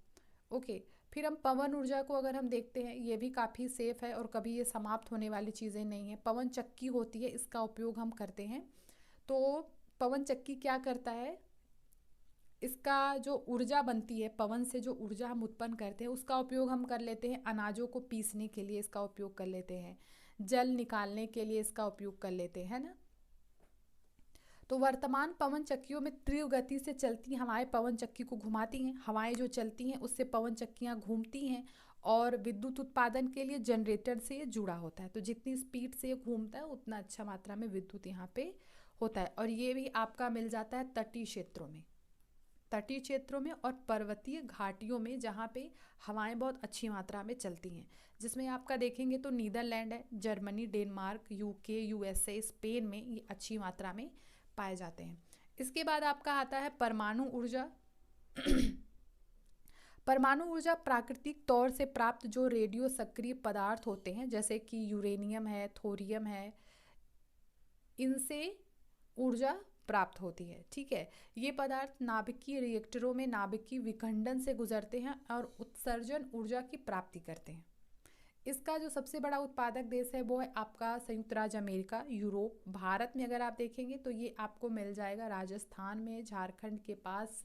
ओके, फिर हम पवन ऊर्जा को अगर हम देखते हैं, ये भी काफ़ी सेफ है और कभी ये समाप्त होने वाली चीज़ें नहीं है। पवन चक्की होती है, इसका उपयोग हम करते हैं। तो पवन चक्की क्या करता है, इसका जो ऊर्जा बनती है पवन से, जो ऊर्जा हम उत्पन्न करते हैं उसका उपयोग हम कर लेते हैं अनाजों को पीसने के लिए, इसका उपयोग कर लेते हैं जल निकालने के लिए, इसका उपयोग कर लेते हैं ना। तो वर्तमान पवन चक्कियों में तीव्र गति से चलती हवाएं पवन चक्की को घुमाती हैं। हवाएं जो चलती हैं उससे पवन चक्कियां घूमती हैं और विद्युत उत्पादन के लिए जनरेटर से ये जुड़ा होता है। तो जितनी स्पीड से ये घूमता है उतना अच्छा मात्रा में विद्युत यहाँ पे होता है। और ये भी आपका मिल जाता है तटीय क्षेत्रों में, तटीय क्षेत्रों में और पर्वतीय घाटियों में, जहाँ पे हवाएं बहुत अच्छी मात्रा में चलती हैं। जिसमें आपका देखेंगे तो नीदरलैंड है, Germany, Denmark, UK, USA, Spain में ये अच्छी मात्रा में पाए जाते हैं। इसके बाद आपका आता है परमाणु ऊर्जा। परमाणु ऊर्जा प्राकृतिक तौर से प्राप्त जो रेडियो सक्रिय पदार्थ होते हैं, जैसे कि यूरेनियम है, थोरियम है, इनसे ऊर्जा प्राप्त होती है। ठीक है, ये पदार्थ नाभिकीय रिएक्टरों में नाभिकीय विखंडन से गुजरते हैं और उत्सर्जन ऊर्जा की प्राप्ति करते हैं। इसका जो सबसे बड़ा उत्पादक देश है वो है आपका संयुक्त राज्य अमेरिका, यूरोप। भारत में अगर आप देखेंगे तो ये आपको मिल जाएगा राजस्थान में, झारखंड के पास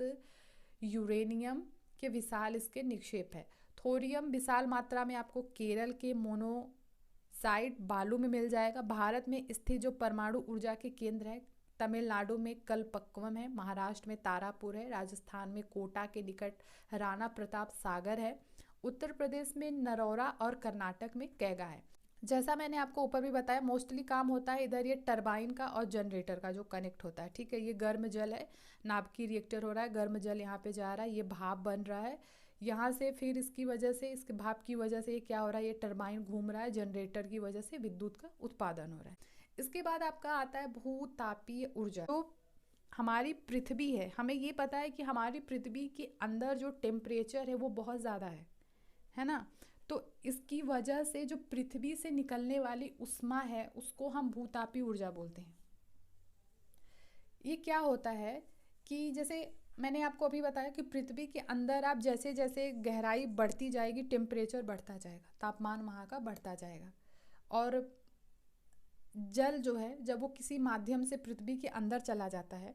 यूरेनियम के विशाल इसके निक्षेप है। थोरियम विशाल मात्रा में आपको केरल के मोनोसाइट बालू में मिल जाएगा। भारत में स्थित जो परमाणु ऊर्जा के केंद्र है, तमिलनाडु में कलपक्कम है, महाराष्ट्र में तारापुर है, राजस्थान में कोटा के निकट राणा प्रताप सागर है, उत्तर प्रदेश में नरौरा और कर्नाटक में कैगा है। जैसा मैंने आपको ऊपर भी बताया, मोस्टली काम होता है इधर ये टरबाइन का और जनरेटर का जो कनेक्ट होता है। ठीक है, ये गर्म जल है, नाभिकीय रिएक्टर हो रहा है, गर्म जल यहाँ पे जा रहा है, ये भाप बन रहा है यहाँ से, फिर इसकी वजह से, इसके भाप की वजह से ये क्या हो रहा है, ये टरबाइन घूम रहा है, जनरेटर की वजह से विद्युत का उत्पादन हो रहा है। इसके बाद आपका आता है भूतापीय ऊर्जा। तो हमारी पृथ्वी है, हमें ये पता है कि हमारी पृथ्वी के अंदर जो टेम्परेचर है वो बहुत ज़्यादा है ना। तो इसकी वजह से जो पृथ्वी से निकलने वाली उष्मा है उसको हम भूतापीय ऊर्जा बोलते हैं। ये क्या होता है कि जैसे मैंने आपको अभी बताया कि पृथ्वी के अंदर आप जैसे जैसे गहराई बढ़ती जाएगी, टेम्परेचर बढ़ता जाएगा, तापमान वहाँ का बढ़ता जाएगा। और जल जो है जब वो किसी माध्यम से पृथ्वी के अंदर चला जाता है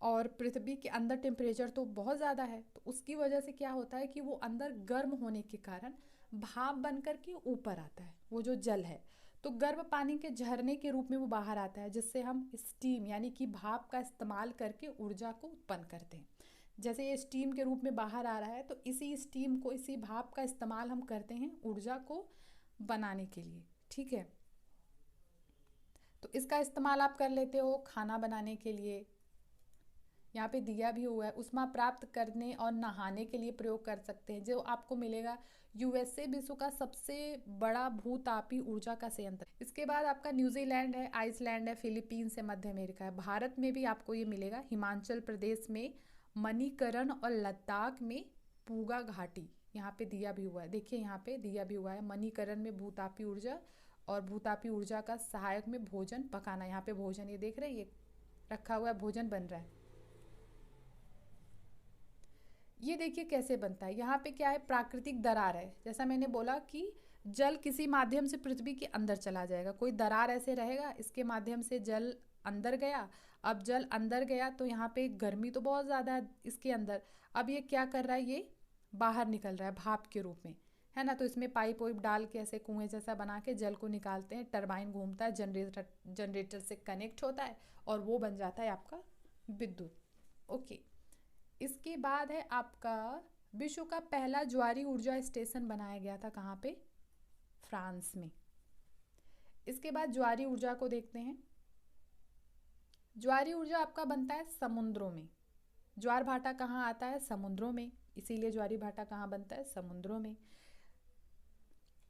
और पृथ्वी के अंदर टेम्परेचर तो बहुत ज़्यादा है, तो उसकी वजह से क्या होता है कि वो अंदर गर्म होने के कारण भाप बनकर के ऊपर आता है वो जो जल है। तो गर्म पानी के झरने के रूप में वो बाहर आता है, जिससे हम स्टीम यानी कि भाप का इस्तेमाल करके ऊर्जा को उत्पन्न करते हैं। जैसे ये स्टीम के रूप में बाहर आ रहा है, तो इसी स्टीम को, इसी भाप का इस्तेमाल हम करते हैं ऊर्जा को बनाने के लिए। ठीक है, तो इसका इस्तेमाल आप कर लेते हो खाना बनाने के लिए, यहाँ पे दिया भी हुआ है, उष्मा प्राप्त करने और नहाने के लिए प्रयोग कर सकते हैं। जो आपको मिलेगा यूएसए विश्व का सबसे बड़ा भूतापीय ऊर्जा का संयंत्र। इसके बाद आपका न्यूजीलैंड है, आइसलैंड है, फिलीपींस है, मध्य अमेरिका है। भारत में भी आपको ये मिलेगा, हिमाचल प्रदेश में मणिकरण और लद्दाख में पूगा घाटी, यहाँ पे दिया भी हुआ है। देखिए यहाँ पे दिया भी हुआ है, मणिकरण में भूतापीय ऊर्जा और भूतापीय ऊर्जा का सहायक में भोजन पकाना। यहाँ पे भोजन ये देख रहे हैं, ये रखा हुआ है, भोजन बन रहा है। ये देखिए कैसे बनता है, यहाँ पे क्या है, प्राकृतिक दरार है। जैसा मैंने बोला कि जल किसी माध्यम से पृथ्वी के अंदर चला जाएगा, कोई दरार ऐसे रहेगा, इसके माध्यम से जल अंदर गया। अब जल अंदर गया तो यहाँ पे गर्मी तो बहुत ज़्यादा है इसके अंदर, अब ये क्या कर रहा है, ये बाहर निकल रहा है भाप के रूप में, है ना। तो इसमें पाइप वाइप डाल के ऐसे कुएं जैसा बना के जल को निकालते हैं, टरबाइन घूमता है, जनरेटर से कनेक्ट होता है और वो बन जाता है आपका विद्युत। ओके, इसके बाद है आपका विश्व का पहला ज्वारी ऊर्जा स्टेशन बनाया गया था, कहाँ पे, फ्रांस में। इसके बाद ज्वारी ऊर्जा को देखते हैं। ज्वारी ऊर्जा आपका बनता है समुद्रों में। ज्वार भाटा कहाँ आता है, समुद्रों में, इसीलिए ज्वारी भाटा कहाँ बनता है, समुद्रों में।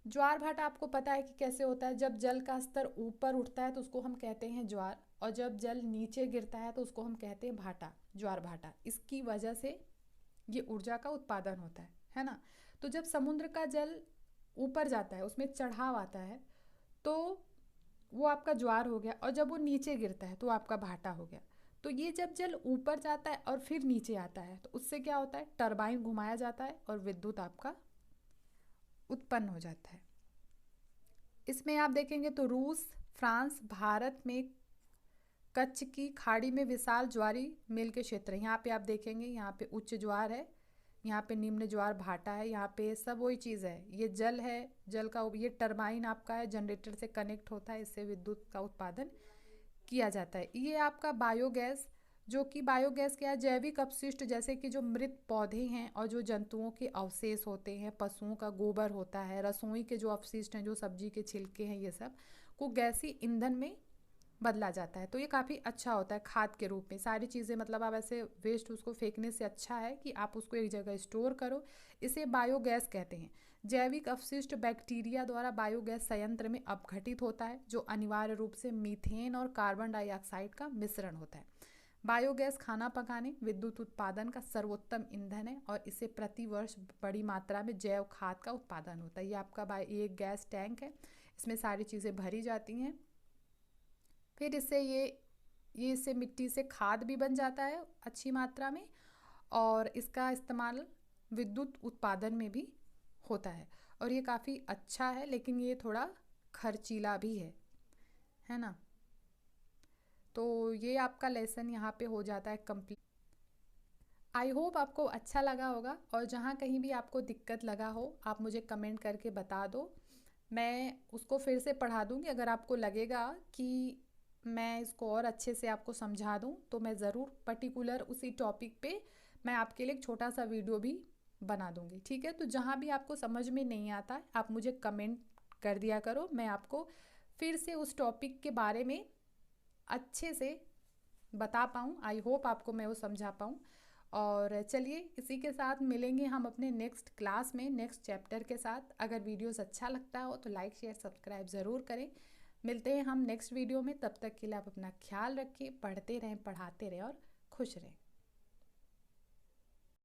ज्वार भाटा आपको पता है कि कैसे होता है, जब जल का स्तर ऊपर उठता है तो उसको हम कहते हैं ज्वार, और जब जल नीचे गिरता है तो उसको हम कहते हैं भाटा, ज्वार भाटा। इसकी वजह से ये ऊर्जा का उत्पादन होता है ना। तो जब समुद्र का जल ऊपर जाता है, उसमें चढ़ाव आता है, तो वो आपका ज्वार हो गया, और जब वो नीचे गिरता है तो आपका भाटा हो गया। तो ये जब जल ऊपर जाता है और फिर नीचे आता है तो उससे क्या होता है, टरबाइन घुमाया जाता है और विद्युत आपका उत्पन्न हो जाता है। इसमें आप देखेंगे तो रूस, फ्रांस, भारत में कच्छ की खाड़ी में विशाल ज्वारी मिल के क्षेत्र है। यहाँ पे आप देखेंगे, यहाँ पे उच्च ज्वार है, यहाँ पे निम्न ज्वार भाटा है, यहाँ पे सब वही चीज़ है। ये जल है, जल का ये टरबाइन आपका है, जनरेटर से कनेक्ट होता है, इससे विद्युत का उत्पादन किया जाता है। ये आपका बायोगैस, जो कि बायोगैस क्या है, जैविक अपशिष्ट, जैसे कि जो मृत पौधे हैं और जो जंतुओं के अवशेष होते हैं, पशुओं का गोबर होता है, रसोई के जो अपशिष्ट हैं, जो सब्जी के छिलके हैं, ये सब को गैसीय ईंधन में बदला जाता है। तो ये काफ़ी अच्छा होता है खाद के रूप में। सारी चीज़ें मतलब आप ऐसे वेस्ट उसको फेंकने से अच्छा है कि आप उसको एक जगह स्टोर करो। इसे बायोगैस कहते हैं। जैविक अपशिष्ट बैक्टीरिया द्वारा बायोगैस संयंत्र में अपघटित होता है, जो अनिवार्य रूप से मीथेन और कार्बन डाइऑक्साइड का मिश्रण होता है। बायोगैस खाना पकाने, विद्युत उत्पादन का सर्वोत्तम ईंधन है और इससे प्रति वर्ष बड़ी मात्रा में जैव खाद का उत्पादन होता है। ये आपका ये एक गैस टैंक है, इसमें सारी चीज़ें भरी जाती हैं। फिर इससे ये इससे मिट्टी से खाद भी बन जाता है अच्छी मात्रा में, और इसका इस्तेमाल विद्युत उत्पादन में भी होता है। और ये काफ़ी अच्छा है, लेकिन ये थोड़ा खर्चीला भी है ना। तो ये आपका लेसन यहाँ पे हो जाता है कंप्लीट। आई होप आपको अच्छा लगा होगा, और जहाँ कहीं भी आपको दिक्कत लगा हो आप मुझे कमेंट करके बता दो, मैं उसको फिर से पढ़ा दूँगी। अगर आपको लगेगा कि मैं इसको और अच्छे से आपको समझा दूँ तो मैं ज़रूर पर्टिकुलर उसी टॉपिक पे मैं आपके लिए एक छोटा सा वीडियो भी बना दूँगी, ठीक है। तो जहाँ भी आपको समझ में नहीं आता आप मुझे कमेंट कर दिया करो, मैं आपको फिर से उस टॉपिक के बारे में अच्छे से बता पाऊँ। आई होप आपको मैं वो समझा पाऊँ। और चलिए, इसी के साथ मिलेंगे हम अपने नेक्स्ट क्लास में, नेक्स्ट चैप्टर के साथ। अगर वीडियोस अच्छा लगता हो तो लाइक शेयर सब्सक्राइब ज़रूर करें। मिलते हैं हम नेक्स्ट वीडियो में, तब तक के लिए आप अपना ख्याल रखिए, पढ़ते रहें, पढ़ाते रहें और खुश रहें।